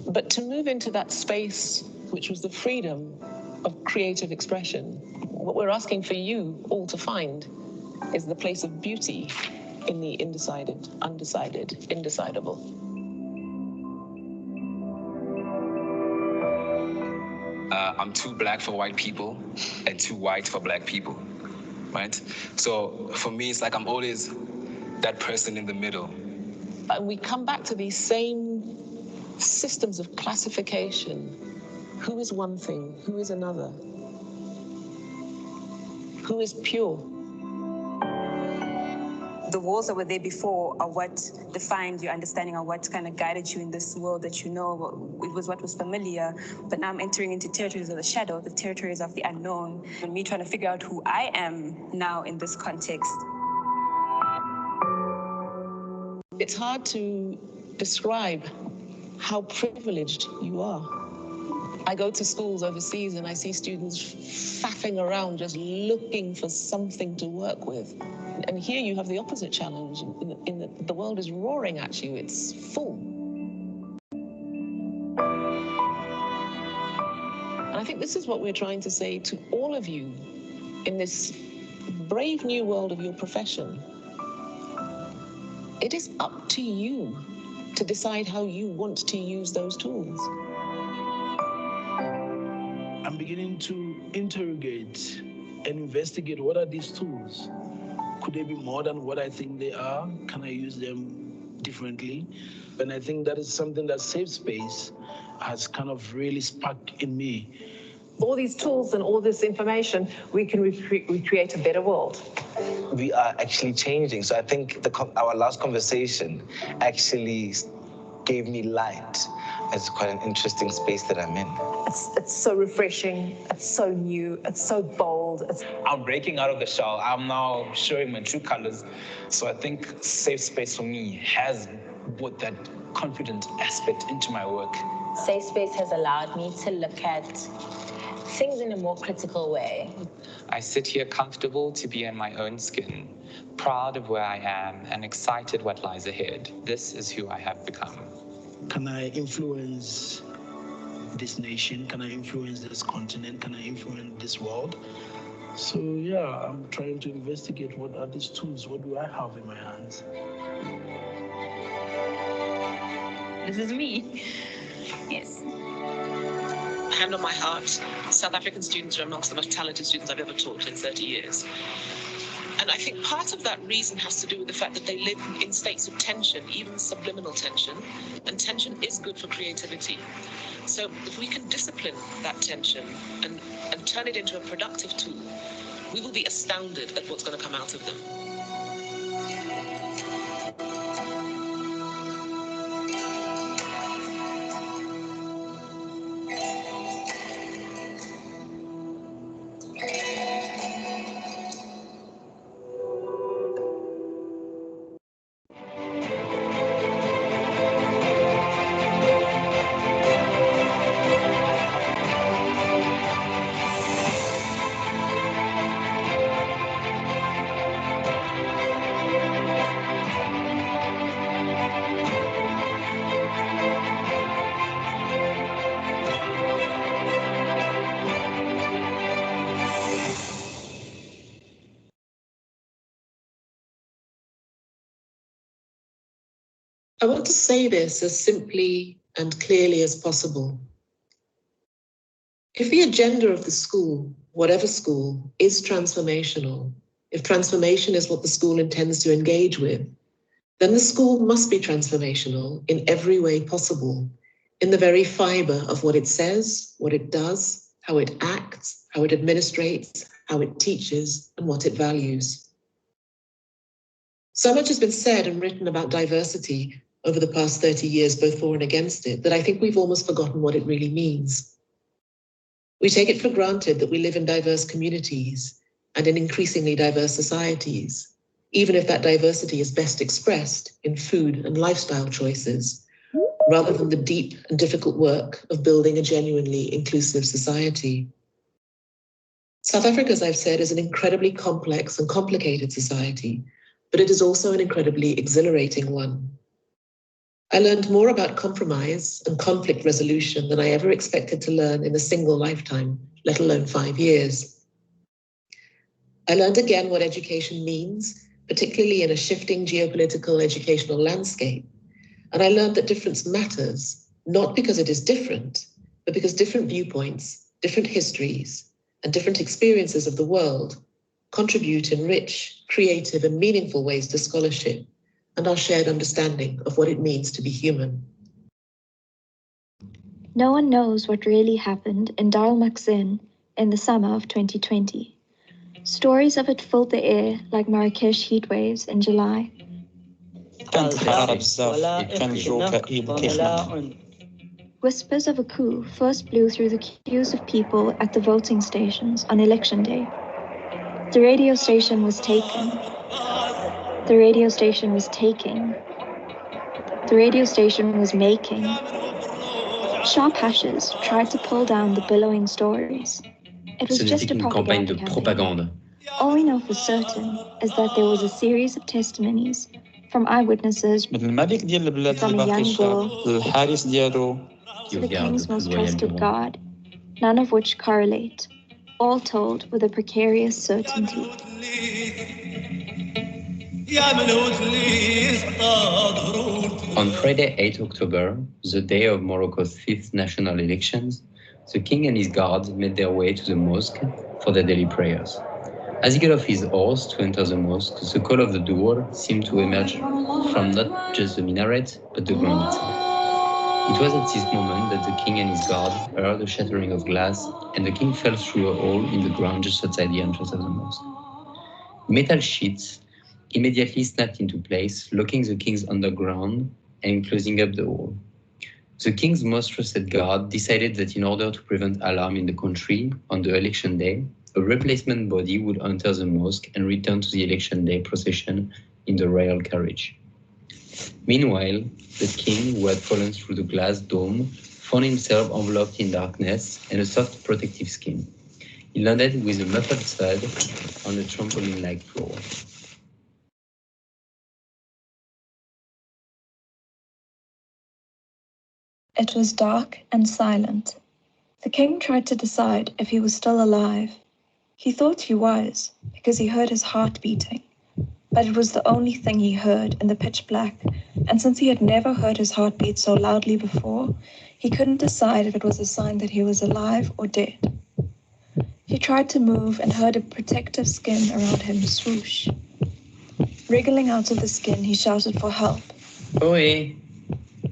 but to move into that space which was the freedom of creative expression. What we're asking for you all to find is the place of beauty in the undecidable. I'm too black for white people and too white for black people, right? So for me, it's like I'm always that person in the middle. And we come back to these same systems of classification. Who is one thing? Who is another? Who is pure? The walls that were there before are what defined your understanding of what kind of guided you in this world that you know. It was what was familiar, but now I'm entering into territories of the shadow, the territories of the unknown, and me trying to figure out who I am now in this context. It's hard to describe how privileged you are. I go to schools overseas and I see students faffing around just looking for something to work with. And here you have the opposite challenge in that the world is roaring at you. It's full. And I think this is what we're trying to say to all of you in this brave new world of your profession. It is up to you to decide how you want to use those tools. I'm beginning to interrogate and investigate what are these tools. Could they be more than what I think they are? Can I use them differently? And I think that is something that Safe Space has kind of really sparked in me. All these tools and all this information, we can recreate a better world. We are actually changing. So I think our last conversation actually gave me light. It's quite an interesting space that I'm in. It's so refreshing. It's so new. It's so bold. I'm breaking out of the shell. I'm now showing my true colors. So I think Safe Space for me has brought that confident aspect into my work. Safe Space has allowed me to look at things in a more critical way. I sit here comfortable to be in my own skin, proud of where I am and excited what lies ahead. This is who I have become. Can I influence this nation? Can I influence this continent? Can I influence this world? So yeah, I'm trying to investigate what are these tools? What do I have in my hands? This is me. Yes. Hand on my heart, South African students are amongst the most talented students I've ever taught in 30 years. And I think part of that reason has to do with the fact that they live in states of tension, even subliminal tension, and tension is good for creativity. So if we can discipline that tension and turn it into a productive tool, we will be astounded at what's going to come out of them. I want to say this as simply and clearly as possible. If the agenda of the school, whatever school, is transformational, if transformation is what the school intends to engage with, then the school must be transformational in every way possible, in the very fiber of what it says, what it does, how it acts, how it administrates, how it teaches, and what it values. So much has been said and written about diversity, over the past 30 years, both for and against it, that I think we've almost forgotten what it really means. We take it for granted that we live in diverse communities and in increasingly diverse societies, even if that diversity is best expressed in food and lifestyle choices, rather than the deep and difficult work of building a genuinely inclusive society. South Africa, as I've said, is an incredibly complex and complicated society, but it is also an incredibly exhilarating one. I learned more about compromise and conflict resolution than I ever expected to learn in a single lifetime, let alone 5 years. I learned again what education means, particularly in a shifting geopolitical educational landscape. And I learned that difference matters, not because it is different, but because different viewpoints, different histories, and different experiences of the world contribute in rich, creative, and meaningful ways to scholarship and our shared understanding of what it means to be human. No one knows what really happened in Dar el-Maksin in the summer of 2020. Stories of it filled the air like Marrakesh heat waves in July. Whispers of a coup first blew through the queues of people at the voting stations on election day. The radio station was taken. The radio station was taking. The radio station was making. Sharp hashes tried to pull down the billowing stories. It was just a propaganda campaign. All we know for certain is that there was a series of testimonies from eyewitnesses, from a young girl to the king's most trusted guard, none of which correlate, all told with a precarious certainty. On Friday, 8 October, the day of Morocco's 5th national elections, the king and his guards made their way to the mosque for their daily prayers. As he got off his horse to enter the mosque, the call of the door seemed to emerge from not just the minaret, but the ground itself. It was at this moment that the king and his guard heard a shattering of glass, and the king fell through a hole in the ground just outside the entrance of the mosque. Metal sheets immediately snapped into place, locking the king's underground and closing up the hole. The king's most trusted guard decided that in order to prevent alarm in the country on the election day, a replacement body would enter the mosque and return to the election day procession in the royal carriage. Meanwhile, the king, who had fallen through the glass dome, found himself enveloped in darkness and a soft protective skin. He landed with a muffled thud on a trampoline-like floor. It was dark and silent. The king tried to decide if he was still alive. He thought he was, because he heard his heart beating. But it was the only thing he heard in the pitch black, and since he had never heard his heart beat so loudly before, he couldn't decide if it was a sign that he was alive or dead. He tried to move and heard a protective skin around him swoosh. Wriggling out of the skin, he shouted for help. Ohé!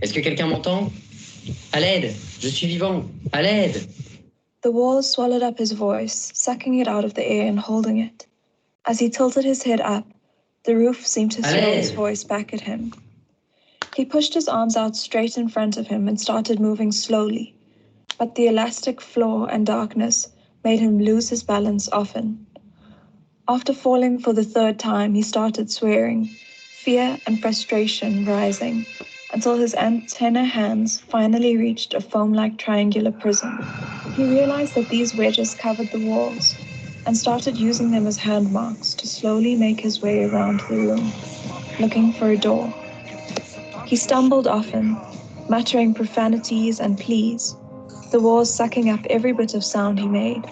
Est-ce que quelqu'un m'entend? À l'aide! Je suis vivant! À l'aide! The walls swallowed up his voice, sucking it out of the air and holding it. As he tilted his head up, the roof seemed to throw his voice back at him. He pushed his arms out straight in front of him and started moving slowly, but the elastic floor and darkness made him lose his balance often. After falling for the 3rd time, he started swearing, fear and frustration rising, until his antenna hands finally reached a foam-like triangular prism. He realized that these wedges covered the walls and started using them as hand marks to slowly make his way around the room, looking for a door. He stumbled often, muttering profanities and pleas, the walls sucking up every bit of sound he made,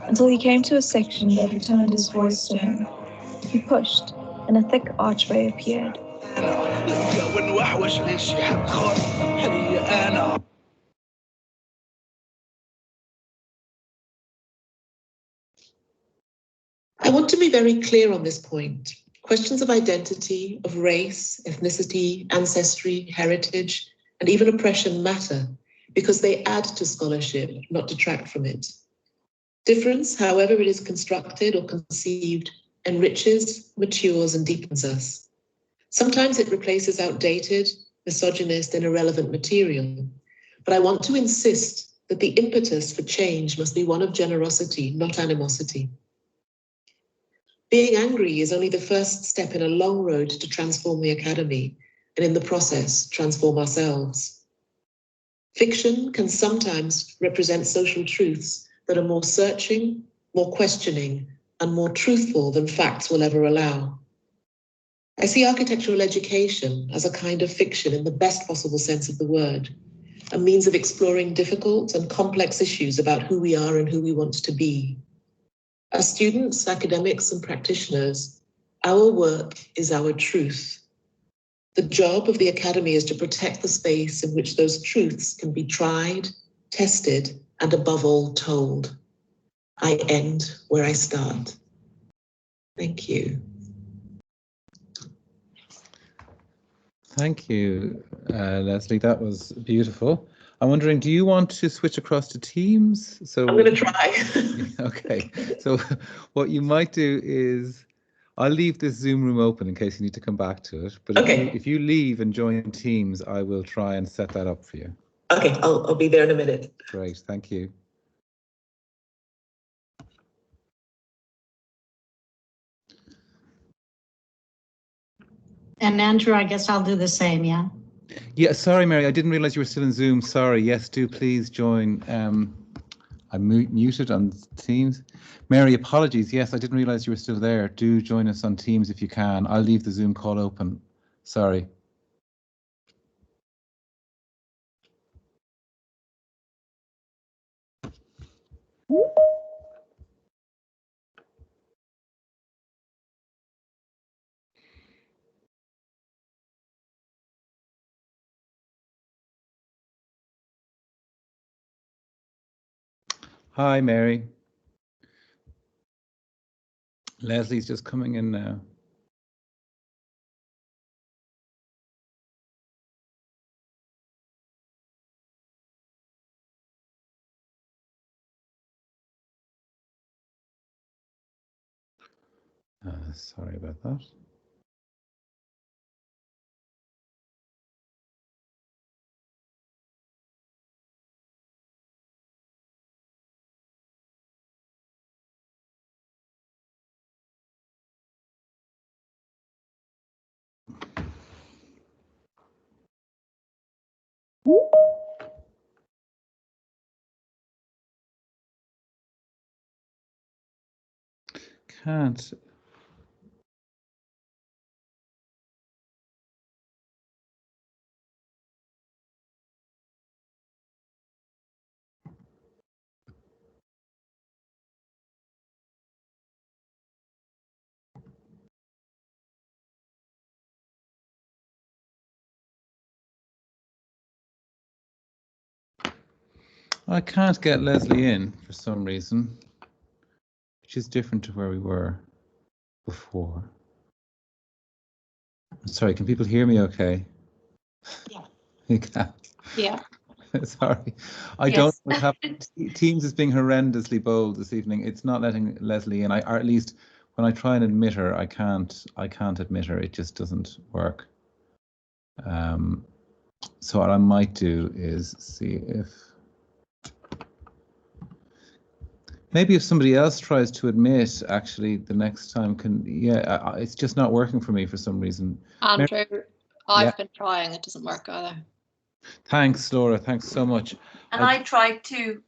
until he came to a section that returned his voice to him. He pushed, and a thick archway appeared. I want to be very clear on this point. Questions of identity, of race, ethnicity, ancestry, heritage, and even oppression matter because they add to scholarship, not detract from it. Difference, however it is constructed or conceived, enriches, matures, and deepens us. Sometimes it replaces outdated, misogynist, and irrelevant material. But I want to insist that the impetus for change must be one of generosity, not animosity. Being angry is only the first step in a long road to transform the academy, and in the process, transform ourselves. Fiction can sometimes represent social truths that are more searching, more questioning, and more truthful than facts will ever allow. I see architectural education as a kind of fiction in the best possible sense of the word, a means of exploring difficult and complex issues about who we are and who we want to be. As students, academics, and practitioners, our work is our truth. The job of the academy is to protect the space in which those truths can be tried, tested, and above all, told. I end where I start. Thank you. Thank you, Lesley. That was beautiful. I'm wondering, do you want to switch across to Teams? So I'm going to try. Okay. So what you might do is, I'll leave this Zoom room open in case you need to come back to it. But if you leave and join Teams, I will try and set that up for you. Okay, I'll be there in a minute. Great. Thank you. And Andrew, I guess I'll do the same, yeah? Yeah, sorry, Mary, I didn't realize you were still in Zoom. Sorry. Yes, do please join. I'm muted on Teams. Mary, apologies. Yes, I didn't realize you were still there. Do join us on Teams if you can. I'll leave the Zoom call open. Sorry. Hi, Mary. Leslie's just coming in now. Sorry about that. Can't. I can't get Lesley in for some reason, which is different to where we were before. Sorry, can people hear me okay? Yeah. You can. Yeah. Sorry. I don't know what's happening. Teams is being horrendously bold this evening. It's not letting Lesley in. Or at least when I try and admit her, I can't admit her. It just doesn't work. So what I might do is see if maybe if somebody else tries to admit, actually, the next time can, yeah, it's just not working for me for some reason. Andrew, I've been trying, it doesn't work either. Thanks, Laura, thanks so much. And I tried too.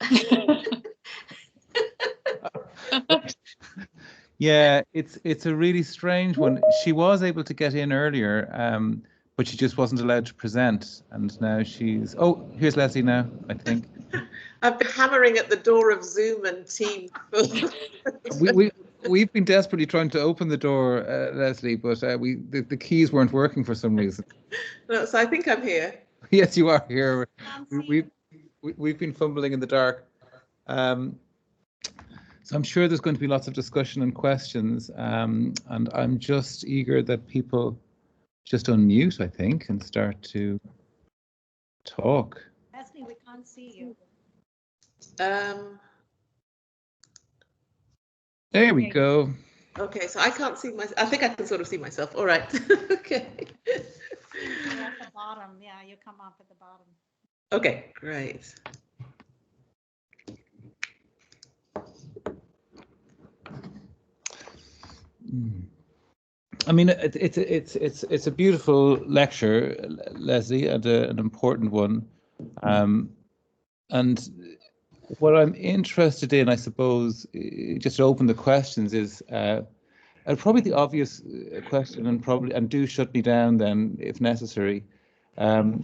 Yeah, it's a really strange one. She was able to get in earlier, but she just wasn't allowed to present. And now she's, oh, here's Lesley now, I think. I've been hammering at the door of Zoom and Teams. We've been desperately trying to open the door, Lesley, but the keys weren't working for some reason. No, so I think I'm here. Yes, you are here. We've been fumbling in the dark. So I'm sure there's going to be lots of discussion and questions, and I'm just eager that people just unmute, I think, and start to talk. Lesley, we can't see you. There we go. Okay, so I can't see myself. I think I can sort of see myself. All right. Okay. bottom. Yeah, you come up at the bottom. Okay, great. I mean, it's a beautiful lecture, Lesley, and an important one. And what I'm interested in, I suppose, just to open the questions, is probably the obvious question, and do shut me down then if necessary. In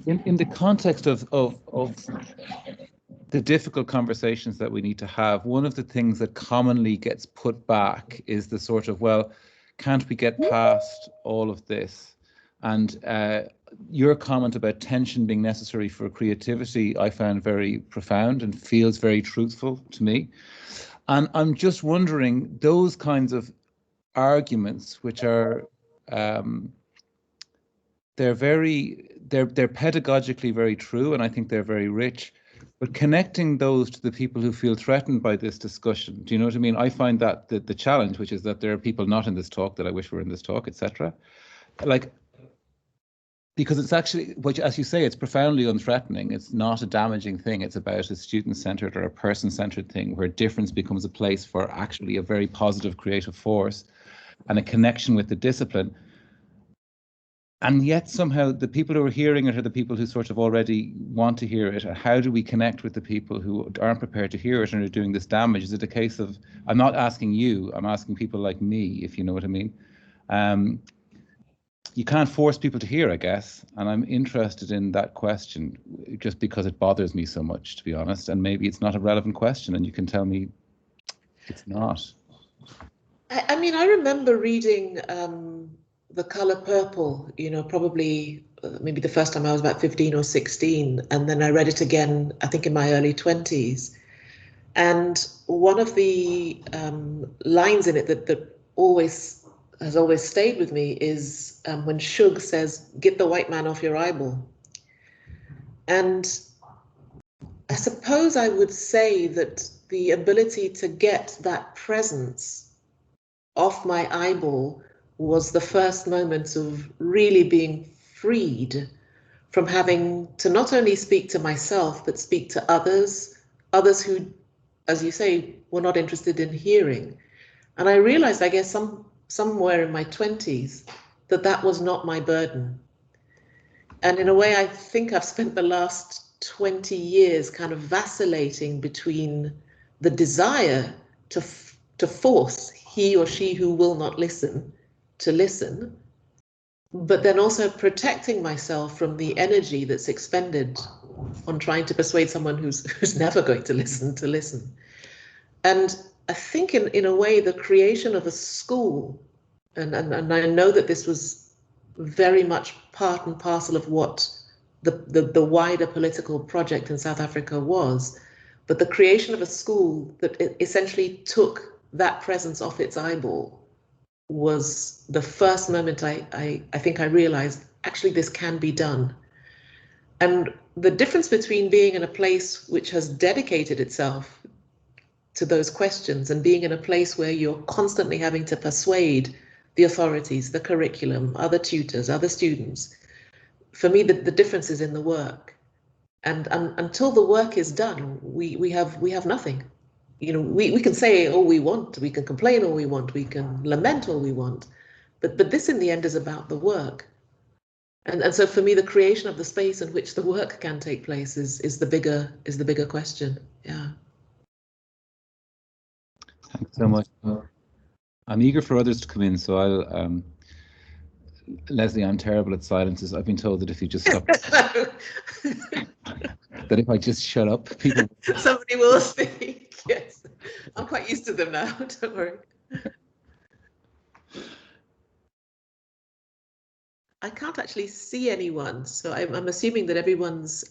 the context of the difficult conversations that we need to have, one of the things that commonly gets put back is the sort of, well, can't we get past all of this? And your comment about tension being necessary for creativity, I found very profound and feels very truthful to me. And I'm just wondering, those kinds of arguments, which are they're pedagogically very true, and I think they're very rich. But connecting those to the people who feel threatened by this discussion, do you know what I mean? I find that the challenge, which is that there are people not in this talk that I wish were in this talk, etc. Like, because it's actually, which, as you say, it's profoundly unthreatening. It's not a damaging thing. It's about a student-centered or a person-centered thing where difference becomes a place for actually a very positive creative force and a connection with the discipline. And yet somehow the people who are hearing it are the people who sort of already want to hear it. How do we connect with the people who aren't prepared to hear it and are doing this damage? Is it a case of, I'm not asking you, I'm asking people like me, if you know what I mean. You can't force people to hear, I guess. And I'm interested in that question just because it bothers me so much, to be honest. And maybe it's not a relevant question and you can tell me it's not. I mean, I remember reading The Color Purple, you know, probably maybe the first time I was about 15 or 16. And then I read it again, I think in my early 20s. And one of the lines in it that has always stayed with me is when Shug says, "Get the white man off your eyeball." And I suppose I would say that the ability to get that presence off my eyeball was the first moment of really being freed from having to not only speak to myself, but speak to others who, as you say, were not interested in hearing. And I realized, I guess, somewhere in my 20s, that was not my burden. And in a way, I think I've spent the last 20 years kind of vacillating between the desire to force he or she who will not listen to listen, but then also protecting myself from the energy that's expended on trying to persuade someone who's never going to listen. And I think in a way, the creation of a school, and I know that this was very much part and parcel of what the wider political project in South Africa was, but the creation of a school that essentially took that presence off its eyeball was the first moment I think I realized, actually, this can be done. And the difference between being in a place which has dedicated itself to those questions and being in a place where you're constantly having to persuade the authorities, the curriculum, other tutors, other students, for me, the difference is in the work. And until the work is done, we have nothing. You know, we can say all we want, we can complain all we want, we can lament all we want, but this in the end is about the work. And so for me, the creation of the space in which the work can take place is the bigger question. Yeah. Thanks so much. I'm eager for others to come in, so I'll. Lesley, I'm terrible at silences. I've been told that if you just stop, that if I just shut up, people. Somebody will speak. Yes, I'm quite used to them now. Don't worry. I can't actually see anyone, so I'm assuming that everyone's.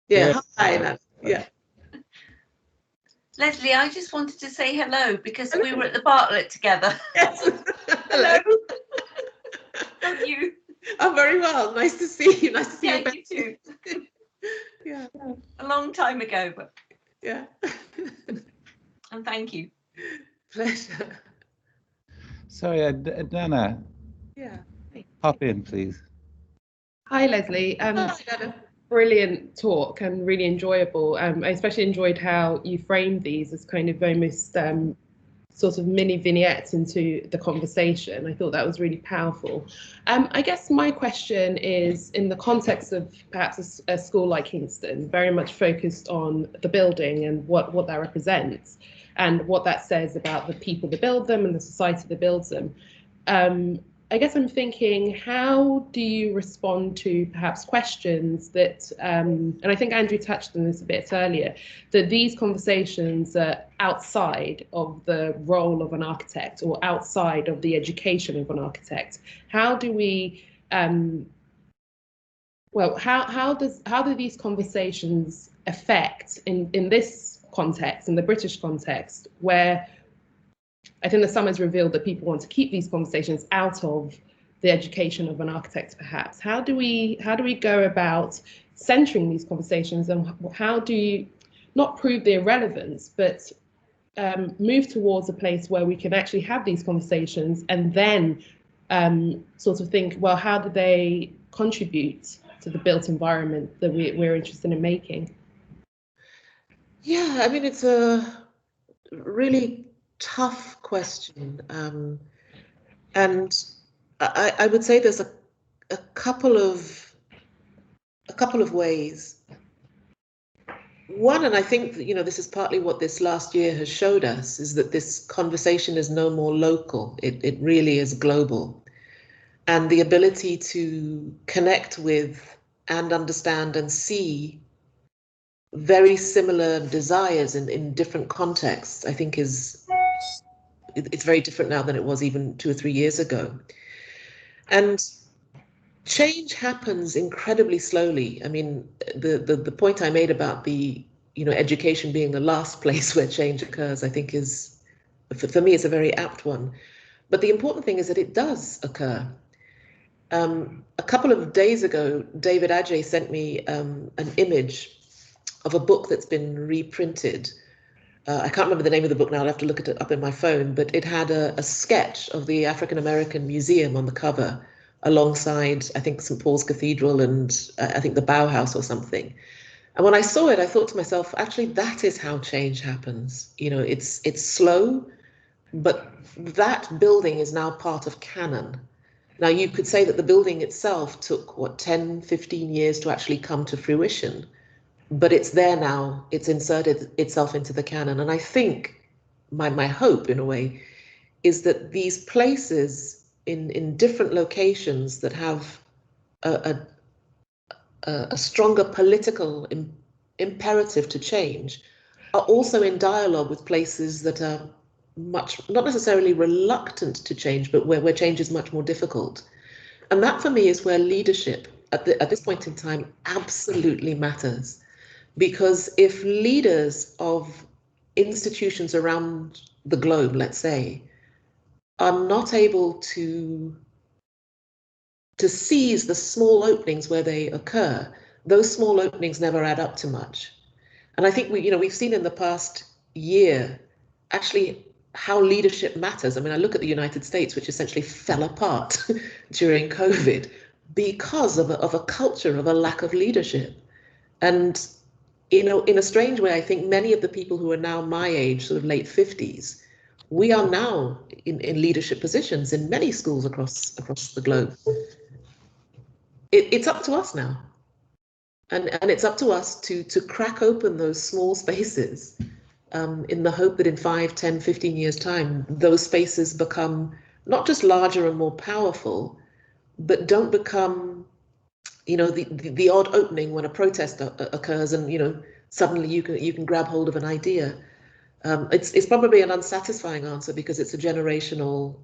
Yeah. Hi. Yeah. Lesley, I just wanted to say hello because we were at the Bartlett together. Yes. Hello. How are you? I'm very well. Nice to see you. Nice to see you. Yeah, you too. Yeah. A long time ago, but yeah. And thank you. Pleasure. Sorry, Dana. Yeah. Hop in, please. Hi, Lesley. Brilliant talk and really enjoyable. I especially enjoyed how you framed these as kind of almost sort of mini vignettes into the conversation. I thought that was really powerful. I guess my question is in the context of perhaps a school like Kingston, very much focused on the building and what that represents and what that says about the people that build them and the society that builds them. I guess I'm thinking, how do you respond to perhaps questions that, and I think Andrew touched on this a bit earlier, that these conversations are outside of the role of an architect or outside of the education of an architect? How do we, well, how do these conversations affect in this context, in the British context, where I think the summer's revealed that people want to keep these conversations out of the education of an architect, perhaps. How do we go about centering these conversations, and how do you not prove their relevance, but move towards a place where we can actually have these conversations and then sort of think, well, how do they contribute to the built environment that we're interested in making? Yeah, I mean, it's a really tough question, and I would say there's a couple of ways. One, and I think that, this is partly what this last year has showed us, is that this conversation is no more local. It really is global, and the ability to connect with and understand and see very similar desires in different contexts, I think it's very different now than it was even 2 or 3 years ago. And change happens incredibly slowly. I mean, the point I made about the education being the last place where change occurs, I think is, for me, it's a very apt one. But the important thing is that it does occur. A couple of days ago, David Adjaye sent me an image of a book that's been reprinted. I can't remember the name of the book now, I'll have to look it up in my phone, but it had a sketch of the African American Museum on the cover alongside, I think, St. Paul's Cathedral and I think the Bauhaus or something. And when I saw it, I thought to myself, actually, that is how change happens. It's slow, but that building is now part of canon. Now, you could say that the building itself took, 10, 15 years to actually come to fruition. But it's there now, it's inserted itself into the canon. And I think my hope, in a way, is that these places in different locations that have a stronger political imperative to change are also in dialogue with places that are not necessarily reluctant to change, but where change is much more difficult. And that, for me, is where leadership at this point in time absolutely matters. Because if leaders of institutions around the globe, let's say, are not able to seize the small openings where they occur, those small openings never add up to much. And I think we've seen in the past year actually how leadership matters. I mean, I look at the United States, which essentially fell apart during COVID because of a culture of a lack of leadership. And in a strange way, I think many of the people who are now my age, sort of late 50s, we are now in leadership positions in many schools across the globe. It's up to us now. And it's up to us to crack open those small spaces in the hope that in 5, 10, 15 years' time, those spaces become not just larger and more powerful, but don't become the odd opening when a protest occurs and suddenly you can grab hold of an idea. It's probably an unsatisfying answer because it's a generational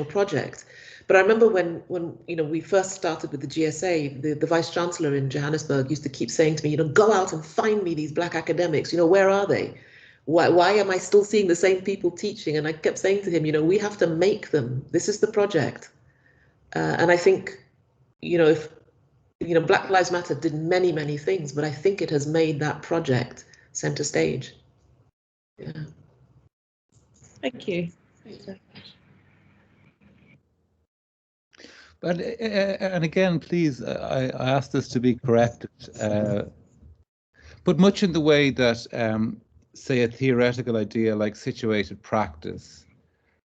project. But I remember when we first started with the GSA, the Vice Chancellor in Johannesburg used to keep saying to me, go out and find me these Black academics. Where are they? Why am I still seeing the same people teaching? And I kept saying to him, we have to make them. This is the project. And I think if Black Lives Matter did many, many things, but I think it has made that project center stage. Yeah. Thank you. But and again, please, I ask this to be corrected. But much in the way that, say, a theoretical idea like situated practice,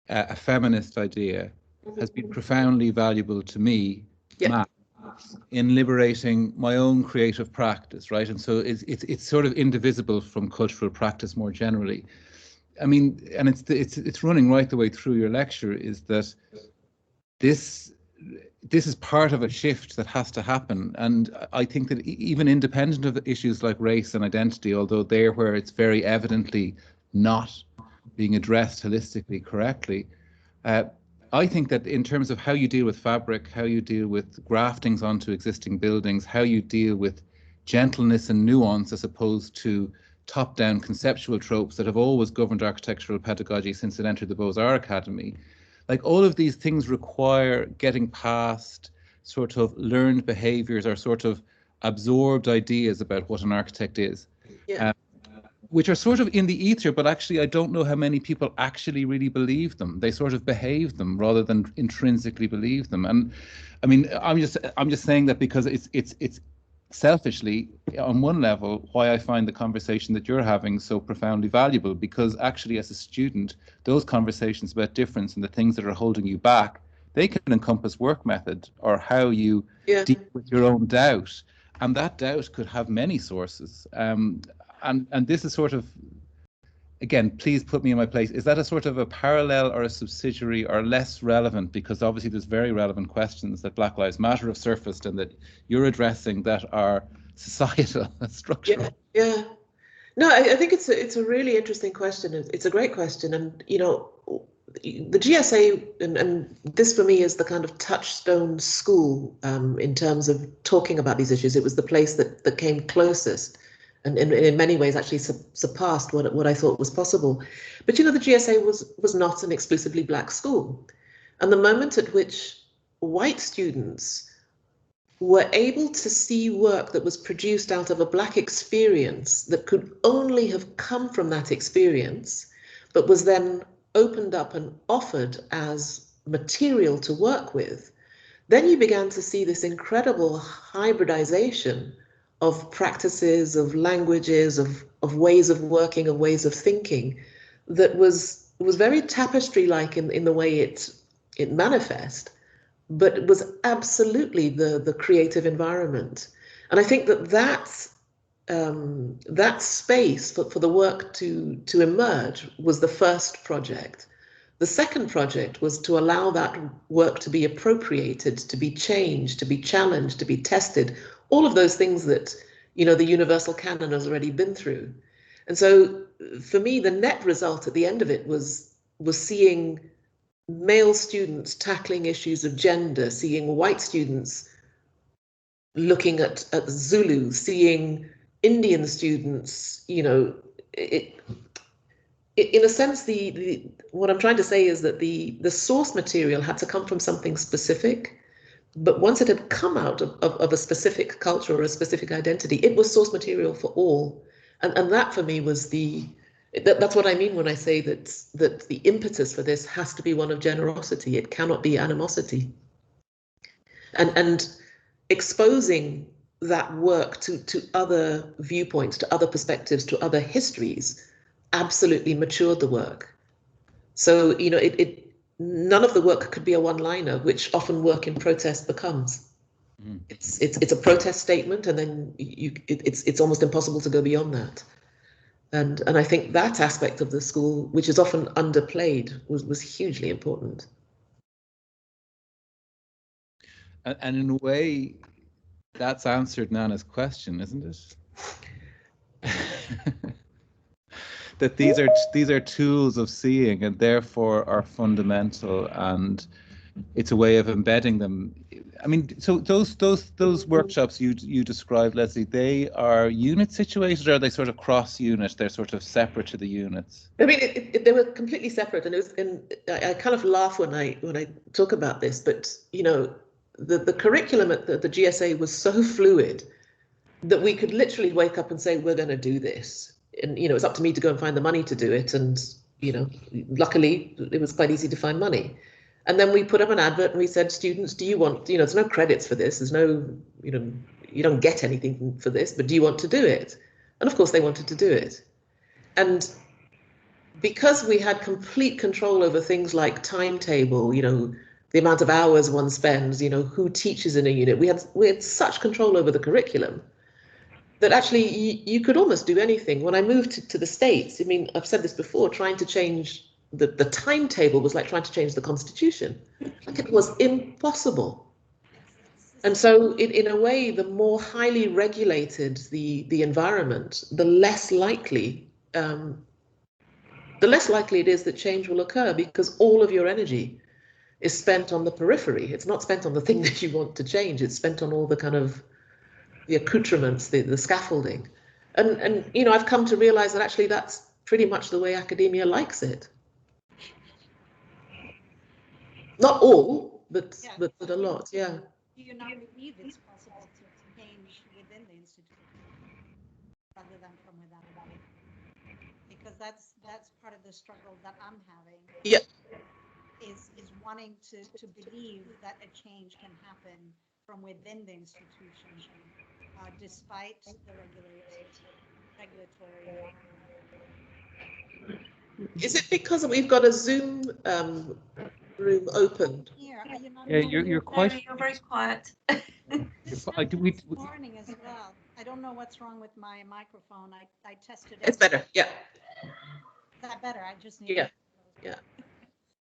a feminist idea, has been profoundly valuable to me, Matt, in liberating my own creative practice, right? And so it's sort of indivisible from cultural practice more generally. I mean, and it's running right the way through your lecture, is that this is part of a shift that has to happen. And I think that even independent of issues like race and identity, although they're where it's very evidently not being addressed holistically correctly, I think that in terms of how you deal with fabric, how you deal with graftings onto existing buildings, how you deal with gentleness and nuance as opposed to top-down conceptual tropes that have always governed architectural pedagogy since it entered the Beaux-Arts Academy, like all of these things require getting past sort of learned behaviors or sort of absorbed ideas about what an architect is. Yeah. Which are sort of in the ether, but actually I don't know how many people actually really believe them. They sort of behave them rather than intrinsically believe them. And I mean, I'm just saying that because it's selfishly, on one level, why I find the conversation that you're having so profoundly valuable, because actually as a student, those conversations about difference and the things that are holding you back, they can encompass work method or how you deal with your own doubt. And that doubt could have many sources. And this is sort of, again, please put me in my place. Is that a sort of a parallel or a subsidiary or less relevant? Because obviously there's very relevant questions that Black Lives Matter have surfaced and that you're addressing that are societal and structural. Yeah. No, I think it's a really interesting question. It's a great question. And, you know, the GSA, and this for me is the kind of touchstone school in terms of talking about these issues. It was the place that came closest. And in many ways actually surpassed what I thought was possible. But, you know, the GSA was not an exclusively black school. And the moment at which white students were able to see work that was produced out of a black experience that could only have come from that experience, but was then opened up and offered as material to work with, then you began to see this incredible hybridization of practices, of languages, of ways of working, of ways of thinking, that was very tapestry-like in the way it manifest, but it was absolutely the creative environment. And I think that space for the work to emerge was the first project. The second project was to allow that work to be appropriated, to be changed, to be challenged, to be tested, all of those things that, you know, the universal canon has already been through. And so for me, the net result at the end of it was seeing male students tackling issues of gender, seeing white students looking at Zulu, seeing Indian students, you know, in a sense, what I'm trying to say is that the source material had to come from something specific, but once it had come out of a specific culture or a specific identity, it was source material for all. And that for me was that's what I mean when I say that the impetus for this has to be one of generosity. It cannot be animosity. And exposing that work to other viewpoints, to other perspectives, to other histories, absolutely matured the work. So, you know, none of the work could be a one-liner, which often work in protest becomes. It's a protest statement, and then it's almost impossible to go beyond that. And I think that aspect of the school, which is often underplayed, was hugely important. And in a way, that's answered Nana's question, isn't it? That these are tools of seeing and therefore are fundamental, and it's a way of embedding them. I mean, so those workshops you described, Lesley, they are unit situated, or are they sort of cross unit? They're sort of separate to the units. I mean, they were completely separate, and I kind of laugh when I talk about this, but you know, the curriculum at the GSA was so fluid that we could literally wake up and say, we're going to do this. And, you know, it's up to me to go and find the money to do it. And, you know, luckily it was quite easy to find money. And then we put up an advert and we said, students, do you want, there's no credits for this. There's no, you don't get anything for this, but do you want to do it? And of course they wanted to do it. And because we had complete control over things like timetable, the amount of hours one spends, who teaches in a unit, we had such control over the curriculum that actually you could almost do anything. When I moved to the States, I mean, I've said this before, trying to change the timetable was like trying to change the Constitution. Like, it was impossible. And so in a way, the more highly regulated the environment, the less likely it is that change will occur, because all of your energy is spent on the periphery. It's not spent on the thing that you want to change. It's spent on all the kind of the accoutrements, the scaffolding. And I've come to realize that actually that's pretty much the way academia likes it. Not all, but a lot, yeah. Do you not believe it's possible to change within the institution rather than from without? Because that's part of the struggle that I'm having. Yeah. Is wanting to believe that a change can happen from within the institution, despite the regulatory environment. Is it because we've got a Zoom room opened? Yeah, you're quite. You're very quiet. Morning as well. I don't know what's wrong with my microphone. I tested it. It's better, yeah. Is that better? I just need. Yeah.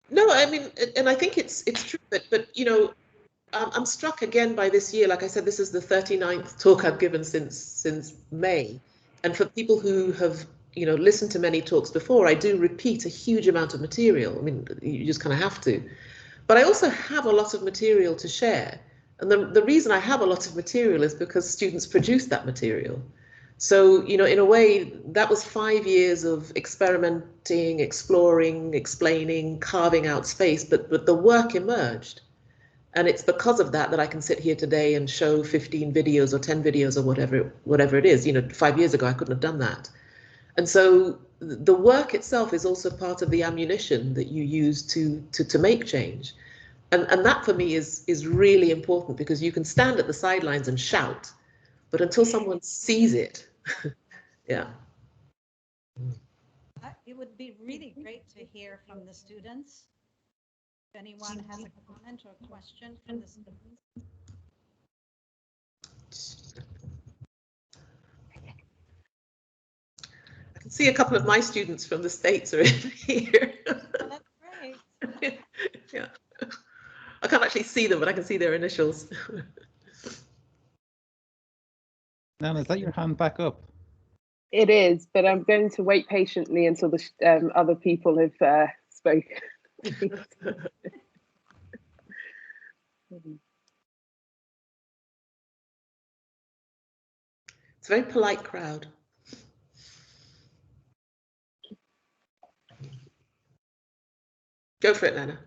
No, I mean, and I think it's true, but I'm struck again by this year. Like I said, this is the 39th talk I've given since May, and for people who have listened to many talks before, I do repeat a huge amount of material. I mean, you just kind of have to. But I also have a lot of material to share, and the reason I have a lot of material is because students produce that material. So, in a way, that was 5 years of experimenting, exploring, explaining, carving out space, but the work emerged. And it's because of that I can sit here today and show 15 videos or 10 videos or whatever it is. 5 years ago, I couldn't have done that. And so the work itself is also part of the ammunition that you use to make change. And that for me is really important, because you can stand at the sidelines and shout, but until someone sees it, yeah. It would be really great to hear from the students. If anyone has a comment or question from the students. I can see a couple of my students from the States are in here. That's great. Yeah. I can't actually see them, but I can see their initials. Nana, is that your hand back up? It is, but I'm going to wait patiently until the other people have spoken. It's a very polite crowd. Go for it, Nana.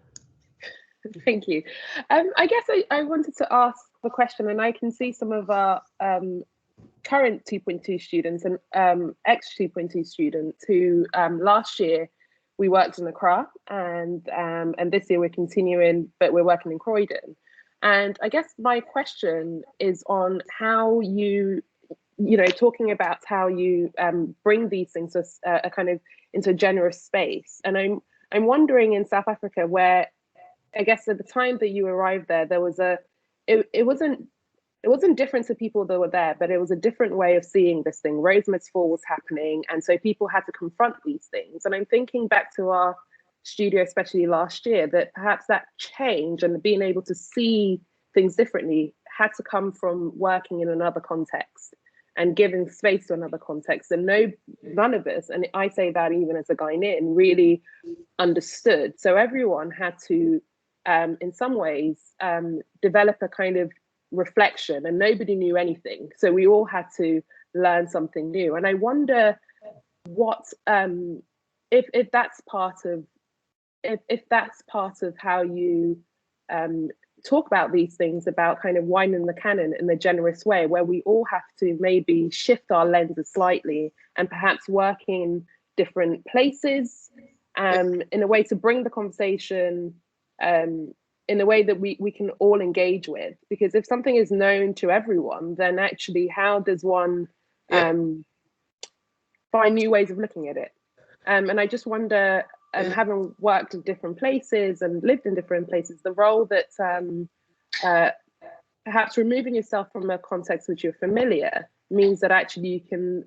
Thank you. I guess I wanted to ask the question, and I can see some of our current 2.2 students and ex 2.2 students who last year we worked in Accra, and this year we're continuing, but we're working in Croydon. And I guess my question is on how talking about how you bring these things to a kind of into a generous space. And I'm wondering, in South Africa, where I guess at the time that you arrived there was it wasn't different to people that were there, but it was a different way of seeing this thing. Rosemude's Fall was happening, and so people had to confront these things. And I'm thinking back to our studio, especially last year, that perhaps that change and being able to see things differently had to come from working in another context and giving space to another context. And none of us, and I say that even as a Ghanaian, really understood. So everyone had to, in some ways, develop a kind of reflection, and nobody knew anything. So we all had to learn something new. And I wonder what, if that's part of how you talk about these things, about kind of winding the canon in a generous way, where we all have to maybe shift our lenses slightly and perhaps work in different places in a way to bring the conversation in a way that we can all engage with. Because if something is known to everyone, then actually how does one find new ways of looking at it? And I just wonder, having worked in different places and lived in different places, the role that perhaps removing yourself from a context which you're familiar means that actually you can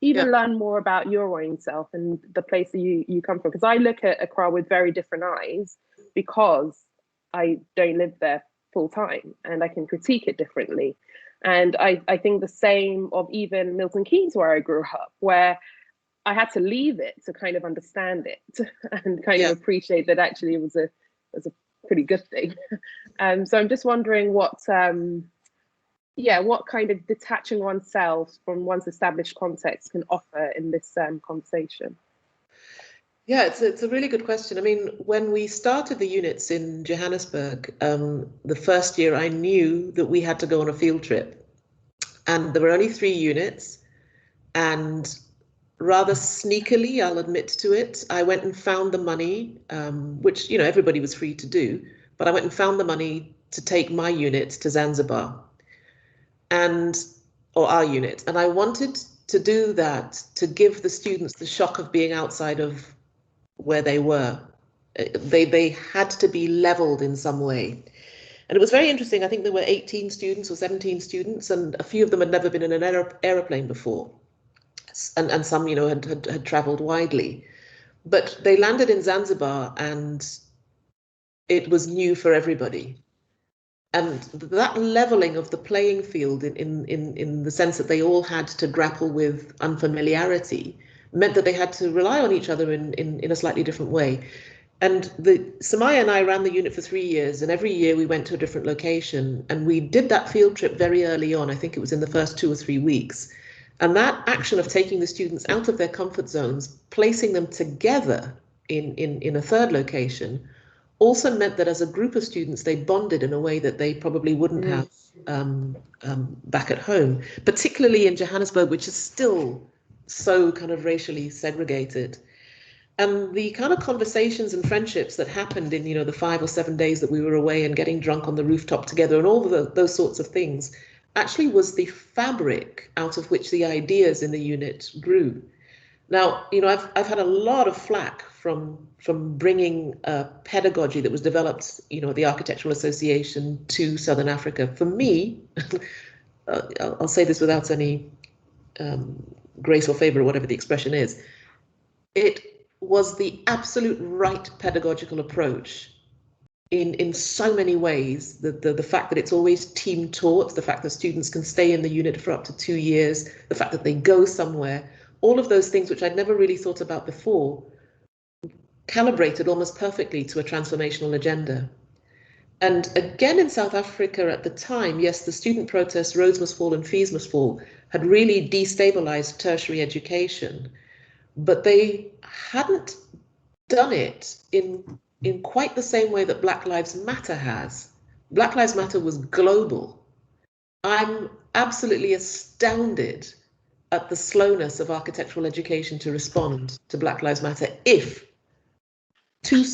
even learn more about your own self and the place that you come from. Because I look at Accra with very different eyes because I don't live there full time, and I can critique it differently. And I think the same of even Milton Keynes, where I grew up, where I had to leave it to kind of understand it and kind of appreciate that actually it was a pretty good thing. So I'm just wondering what kind of detaching oneself from one's established context can offer in this conversation. Yeah, it's a really good question. I mean, when we started the units in Johannesburg, the first year I knew that we had to go on a field trip, and there were only 3 units, and rather sneakily, I'll admit to it, I went and found the money, which, everybody was free to do, but I went and found the money to take my unit to Zanzibar, or our unit. And I wanted to do that to give the students the shock of being outside of where they were. They had to be leveled in some way. And it was very interesting. I think there were 18 students or 17 students, and a few of them had never been in an aeroplane before. And some, had traveled widely. But they landed in Zanzibar and it was new for everybody. And that leveling of the playing field in the sense that they all had to grapple with unfamiliarity meant that they had to rely on each other in a slightly different way. And Samaya and I ran the unit for 3 years, and every year we went to a different location. And we did that field trip very early on. I think it was in the first 2 or 3 weeks. And that action of taking the students out of their comfort zones, placing them together in a third location, also meant that as a group of students, they bonded in a way that they probably wouldn't have back at home, particularly in Johannesburg, which is still so kind of racially segregated. And the kind of conversations and friendships that happened in, the 5 or 7 days that we were away and getting drunk on the rooftop together and all of those sorts of things actually was the fabric out of which the ideas in the unit grew. Now, I've had a lot of flack from bringing a pedagogy that was developed, at the Architectural Association to Southern Africa. For me, I'll say this without any grace or favor or whatever the expression is, it was the absolute right pedagogical approach in so many ways. The fact that it's always team taught, the fact that students can stay in the unit for up to 2 years, the fact that they go somewhere, all of those things which I'd never really thought about before, calibrated almost perfectly to a transformational agenda. And again, in South Africa at the time, yes, the student protests, roads must fall and fees must fall, had really destabilized tertiary education, but they hadn't done it in quite the same way that Black Lives Matter has. Black Lives Matter was global. I'm absolutely astounded at the slowness of architectural education to respond to Black Lives Matter if 2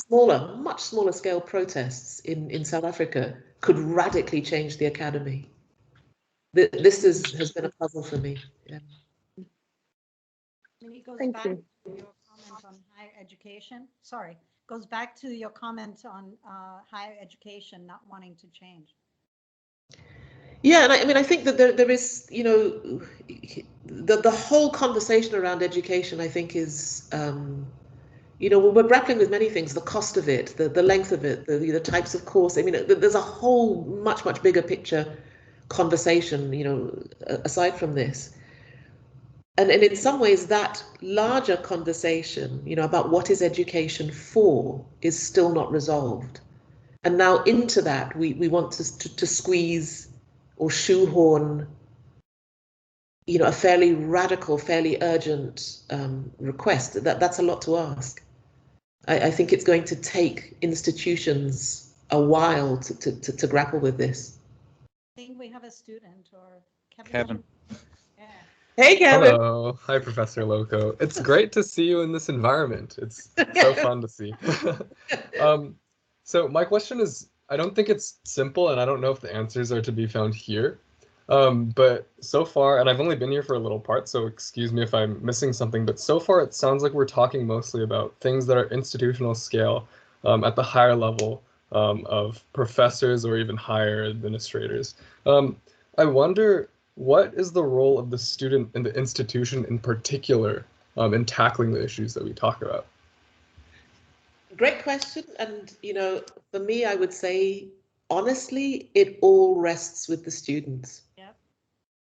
much smaller scale protests in South Africa could radically change the academy. This has been a puzzle for me. Yeah. It goes Thank back you. to your comment on higher education. Sorry, goes back to your comment on higher education not wanting to change. Yeah, and I think that there is, the whole conversation around education, I think, is, we're grappling with many things: the cost of it, the length of it, the types of course. I mean, there's a whole much bigger picture conversation, aside from this. And in some ways, that larger conversation, about what is education for, is still not resolved. And now into that, we want to squeeze or shoehorn, a fairly radical, fairly urgent request. That's a lot to ask. I think it's going to take institutions a while to grapple with this. I think we have a student, or Kevin. Yeah. Hey, Kevin. Hello. Hi, Professor Lokko. It's great to see you in this environment. It's so fun to see. So my question is, I don't think it's simple, and I don't know if the answers are to be found here. But so far, and I've only been here for a little part, so excuse me if I'm missing something, but so far it sounds like we're talking mostly about things that are institutional scale, at the higher level of professors or even higher administrators. I wonder, what is the role of the student in the institution in particular in tackling the issues that we talk about? Great question. And, for me, I would say, honestly, it all rests with the students. Yep.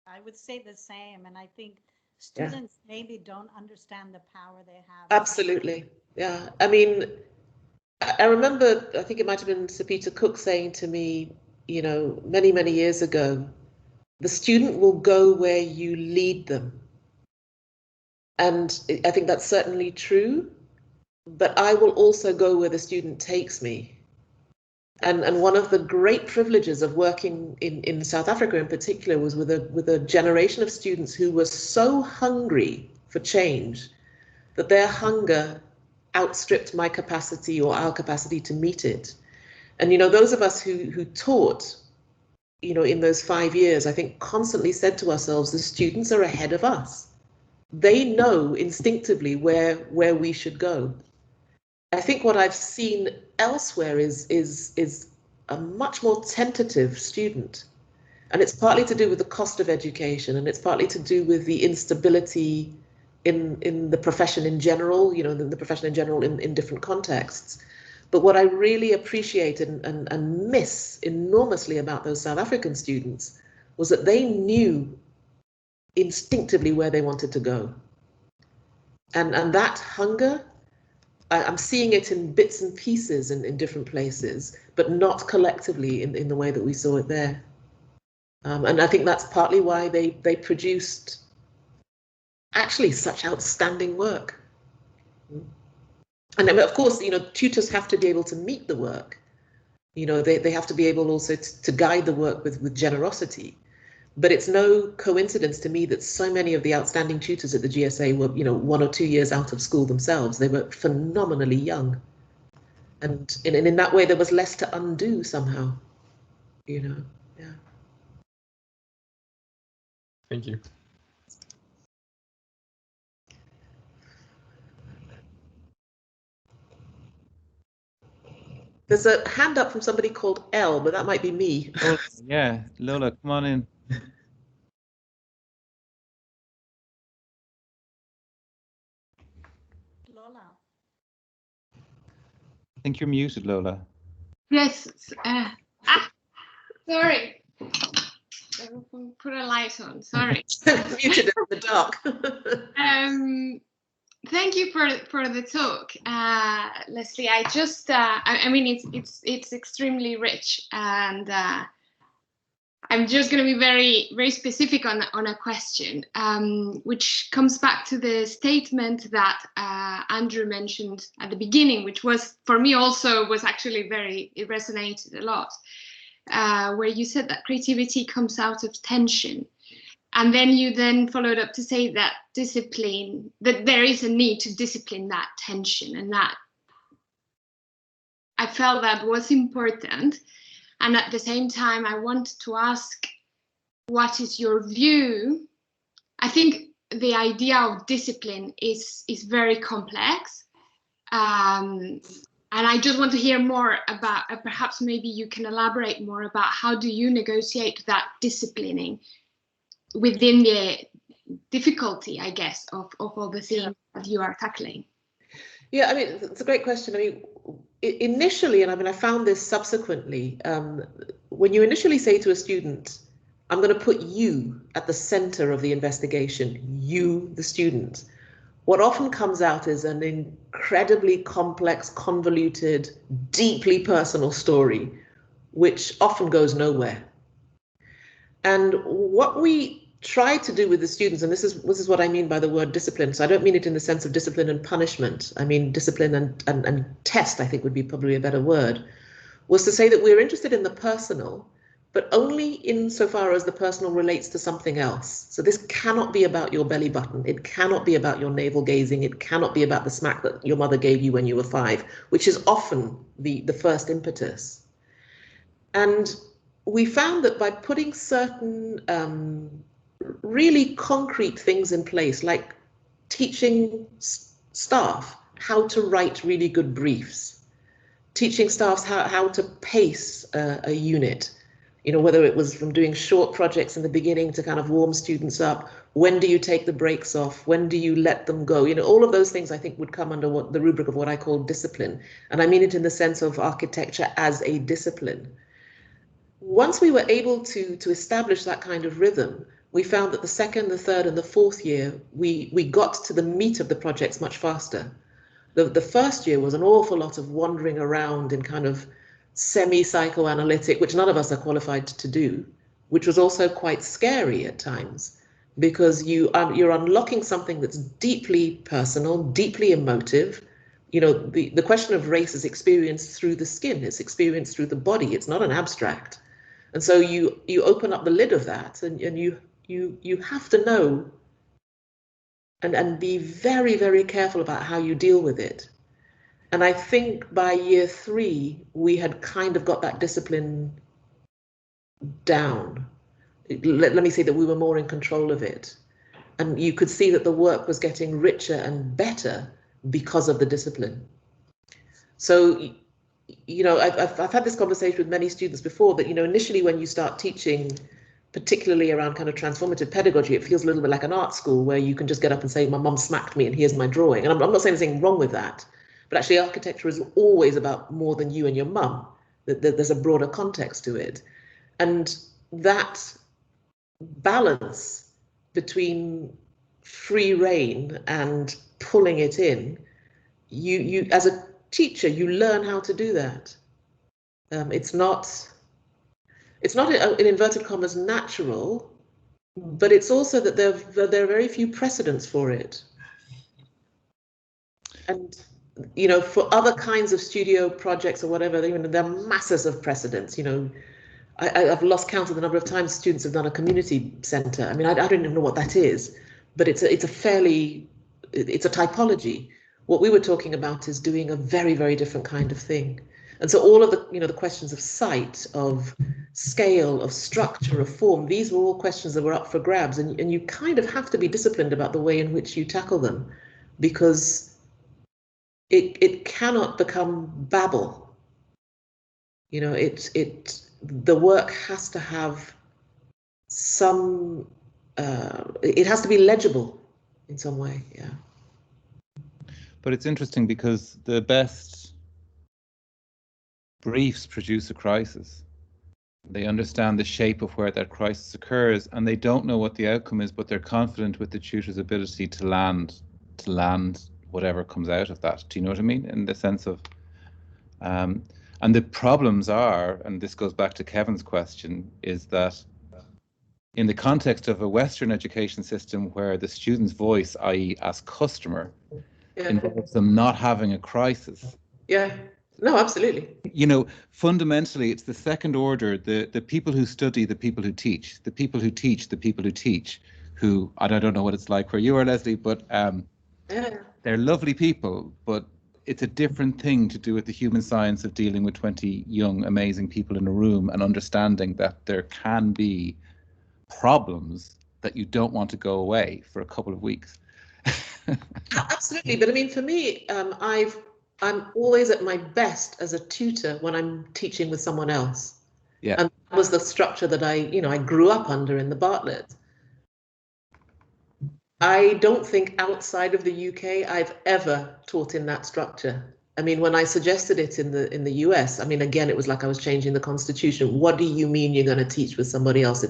I would say the same. And I think students maybe don't understand the power they have. Absolutely. Yeah. I mean, I remember, I think it might have been Sir Peter Cook saying to me, many, many years ago, the student will go where you lead them. And I think that's certainly true, but I will also go where the student takes me. And one of the great privileges of working in South Africa in particular was with a generation of students who were so hungry for change that their hunger outstripped my capacity or our capacity to meet it. And those of us who taught, in those 5 years, I think constantly said to ourselves, the students are ahead of us. They know instinctively where we should go. I think what I've seen elsewhere is a much more tentative student. And it's partly to do with the cost of education, and it's partly to do with the instability in the profession in general, the profession in general in different contexts. But what I really appreciate and miss enormously about those South African students was that they knew instinctively where they wanted to go. And that hunger, I'm seeing it in bits and pieces in different places, but not collectively in the way that we saw it there. And I think that's partly why they produced actually such outstanding work. And of course, tutors have to be able to meet the work. They have to be able also to guide the work with generosity. But it's no coincidence to me that so many of the outstanding tutors at the GSA were, 1 or 2 years out of school themselves. They were phenomenally young. And in that way, there was less to undo somehow, yeah. Thank you. There's a hand up from somebody called L, but that might be me. Yeah, Lola, come on in. Lola. I think you're muted, Lola. Yes. Sorry. Put a light on. Sorry. Muted in the dark. Thank you for the talk, Lesley. I just, I mean, it's extremely rich, and I'm just going to be very, very specific on a question, which comes back to the statement that Andrew mentioned at the beginning, which was, for me also, was actually it resonated a lot, where you said that creativity comes out of tension. And then you followed up to say that that there is a need to discipline that tension, and that I felt that was important. And at the same time, I wanted to ask, what is your view? I think the idea of discipline is very complex. And I just want to hear more about, perhaps maybe you can elaborate more about how do you negotiate that disciplining within the difficulty, I guess, of all the things that you are tackling? Yeah, I mean, it's a great question. I mean, initially, and I found this subsequently, when you initially say to a student, I'm going to put you at the center of the investigation, you, the student, what often comes out is an incredibly complex, convoluted, deeply personal story, which often goes nowhere. And what we try to do with the students, and this is what I mean by the word discipline. So I don't mean it in the sense of discipline and punishment. I mean discipline and test, I think would be probably a better word, was to say that we're interested in the personal, but only insofar as the personal relates to something else. So this cannot be about your belly button. It cannot be about your navel gazing. It cannot be about the smack that your mother gave you when you were 5, which is often the first impetus. And we found that by putting certain really concrete things in place, like teaching staff how to write really good briefs, teaching staffs how to pace a unit, you know, whether it was from doing short projects in the beginning to kind of warm students up, when do you take the brakes off, when do you let them go, you know, all of those things I think would come under the rubric of what I call discipline. And I mean it in the sense of architecture as a discipline. Once we were able to establish that kind of rhythm, we found that the second, the third, and the fourth year, we got to the meat of the projects much faster. The first year was an awful lot of wandering around in kind of semi-psychoanalytic, which none of us are qualified to do, which was also quite scary at times, because you're unlocking something that's deeply personal, deeply emotive. You know, the question of race is experienced through the skin, it's experienced through the body, it's not an abstract. And so you open up the lid of that, and you have to know and be very, very careful about how you deal with it. And I think by year 3, we had kind of got that discipline down. Let me say that we were more in control of it. And you could see that the work was getting richer and better because of the discipline. So, you know, I've had this conversation with many students before that, you know, initially when you start teaching, particularly around kind of transformative pedagogy, it feels a little bit like an art school where you can just get up and say, my mum smacked me and here's my drawing. And I'm not saying anything wrong with that. But actually, architecture is always about more than you and your mum. There's a broader context to it. And that balance between free rein and pulling it in, you as a teacher, you learn how to do that. It's not in inverted commas natural, but it's also that there are very few precedents for it. And you know, for other kinds of studio projects or whatever, there are masses of precedents. You know, I've lost count of the number of times students have done a community centre. I mean, I don't even know what that is, but it's a typology. What we were talking about is doing a very, very different kind of thing. And so all of the, you know, the questions of sight, of scale, of structure, of form, these were all questions that were up for grabs. And you kind of have to be disciplined about the way in which you tackle them, because it cannot become babble. You know, the work has to have some, it has to be legible in some way, yeah. But it's interesting because the best briefs produce a crisis. They understand the shape of where that crisis occurs, and they don't know what the outcome is, but they're confident with the tutor's ability to land whatever comes out of that. Do you know what I mean? In the sense of, and the problems are, and this goes back to Kevin's question, is that in the context of a Western education system where the student's voice, i.e. as customer, involves them not having a crisis. Yeah, no, absolutely. You know, fundamentally, it's the second order, the people who study, the people who teach, the people who teach, the people who teach, who, I don't know what it's like where you are, Lesley, but they're lovely people, but it's a different thing to do with the human science of dealing with 20 young, amazing people in a room and understanding that there can be problems that you don't want to go away for a couple of weeks. Absolutely, but I mean, for me, I'm always at my best as a tutor when I'm teaching with someone else. Yeah. And that was the structure that I grew up under in the Bartlett. I don't think outside of the UK I've ever taught in that structure. I mean, when I suggested it in the US, I mean, again, it was like I was changing the constitution. What do you mean you're going to teach with somebody else?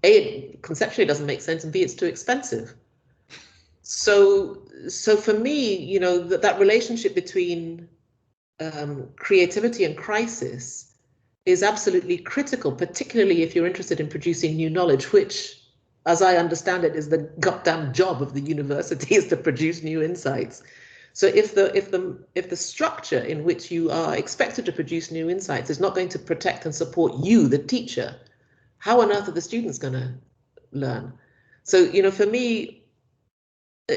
It conceptually doesn't make sense, and B, it's too expensive. So for me, you know, that relationship between creativity and crisis is absolutely critical, particularly if you're interested in producing new knowledge, which, as I understand it, is the goddamn job of the university, is to produce new insights. So if the structure in which you are expected to produce new insights is not going to protect and support you, the teacher, how on earth are the students going to learn? So, for me,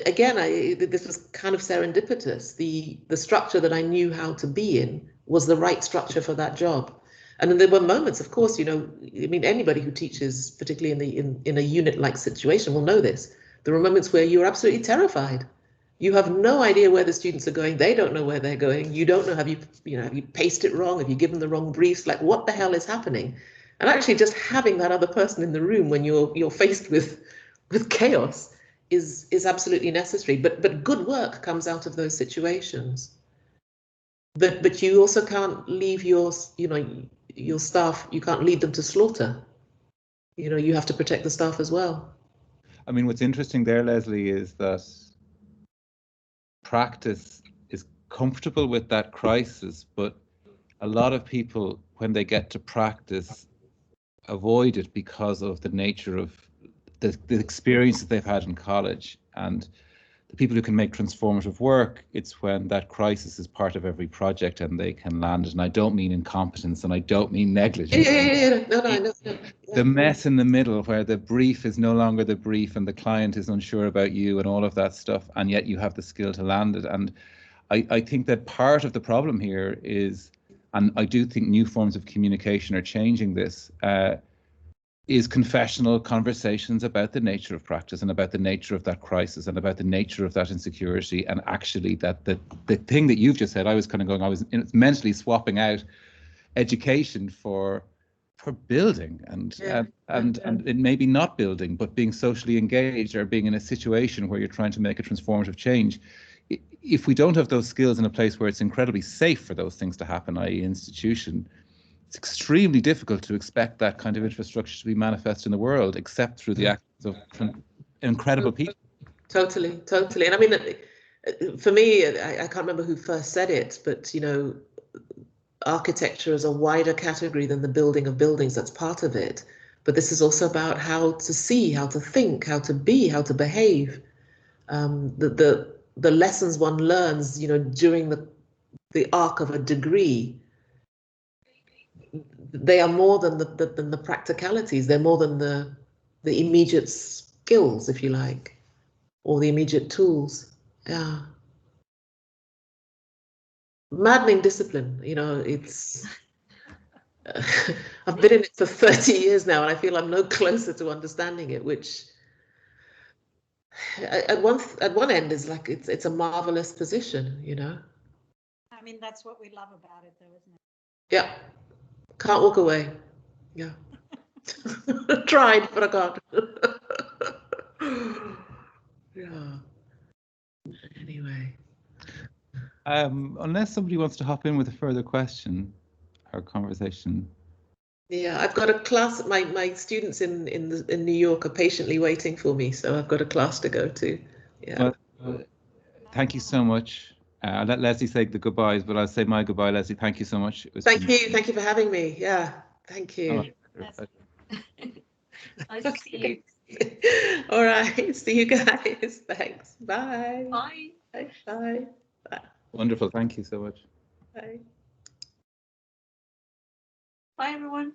again, this was kind of serendipitous. The structure that I knew how to be in was the right structure for that job. And then there were moments, of course, anybody who teaches, particularly in a unit-like situation, will know this. There are moments where you're absolutely terrified. You have no idea where the students are going. They don't know where they're going. You don't know, have you paced it wrong? Have you given the wrong briefs? Like, what the hell is happening? And actually just having that other person in the room when you're faced with chaos is absolutely necessary. But good work comes out of those situations. But you also can't leave your staff, you can't lead them to slaughter. You have to protect the staff as well. I mean, what's interesting there, Lesley, is that practice is comfortable with that crisis, but a lot of people, when they get to practice, avoid it because of the nature of the experiences they've had in college. And the people who can make transformative work, it's when that crisis is part of every project and they can land it. And I don't mean incompetence, and I don't mean negligence. Yeah. No. The mess in the middle where the brief is no longer the brief and the client is unsure about you and all of that stuff, and yet you have the skill to land it. And I think that part of the problem here is, and I do think new forms of communication are changing this, is confessional conversations about the nature of practice and about the nature of that crisis and about the nature of that insecurity. And actually that the thing that you've just said, I was kind of going, I was mentally swapping out education for building and it may be not building, but being socially engaged or being in a situation where you're trying to make a transformative change. If we don't have those skills in a place where it's incredibly safe for those things to happen, i.e. institution, it's extremely difficult to expect that kind of infrastructure to be manifest in the world, except through the actions of incredible people. Totally. And I mean, for me, I can't remember who first said it, but architecture is a wider category than the building of buildings. That's part of it. But this is also about how to see, how to think, how to be, how to behave. The lessons one learns, during the arc of a degree, they are more than the practicalities. They're more than the immediate skills, if you like, or the immediate tools. Yeah. Maddening discipline, it's I've been in it for 30 years now and I feel I'm no closer to understanding it, which at one end is like it's a marvelous position, I mean, that's what we love about it, though, isn't it? Yeah. Can't walk away. Yeah. Tried, but I can't. Yeah. Anyway. Unless somebody wants to hop in with a further question or conversation. Yeah, I've got a class. My students in New York are patiently waiting for me, so I've got a class to go to. Yeah. Well, thank you so much. I'll let Lesley say the goodbyes, but I'll say my goodbye, Lesley. Thank you so much. Thank you for having me. Yeah, thank you. Nice to see you. All right, see you guys. Thanks. Bye. Bye. Bye. Bye. Wonderful. Thank you so much. Bye. Bye, everyone.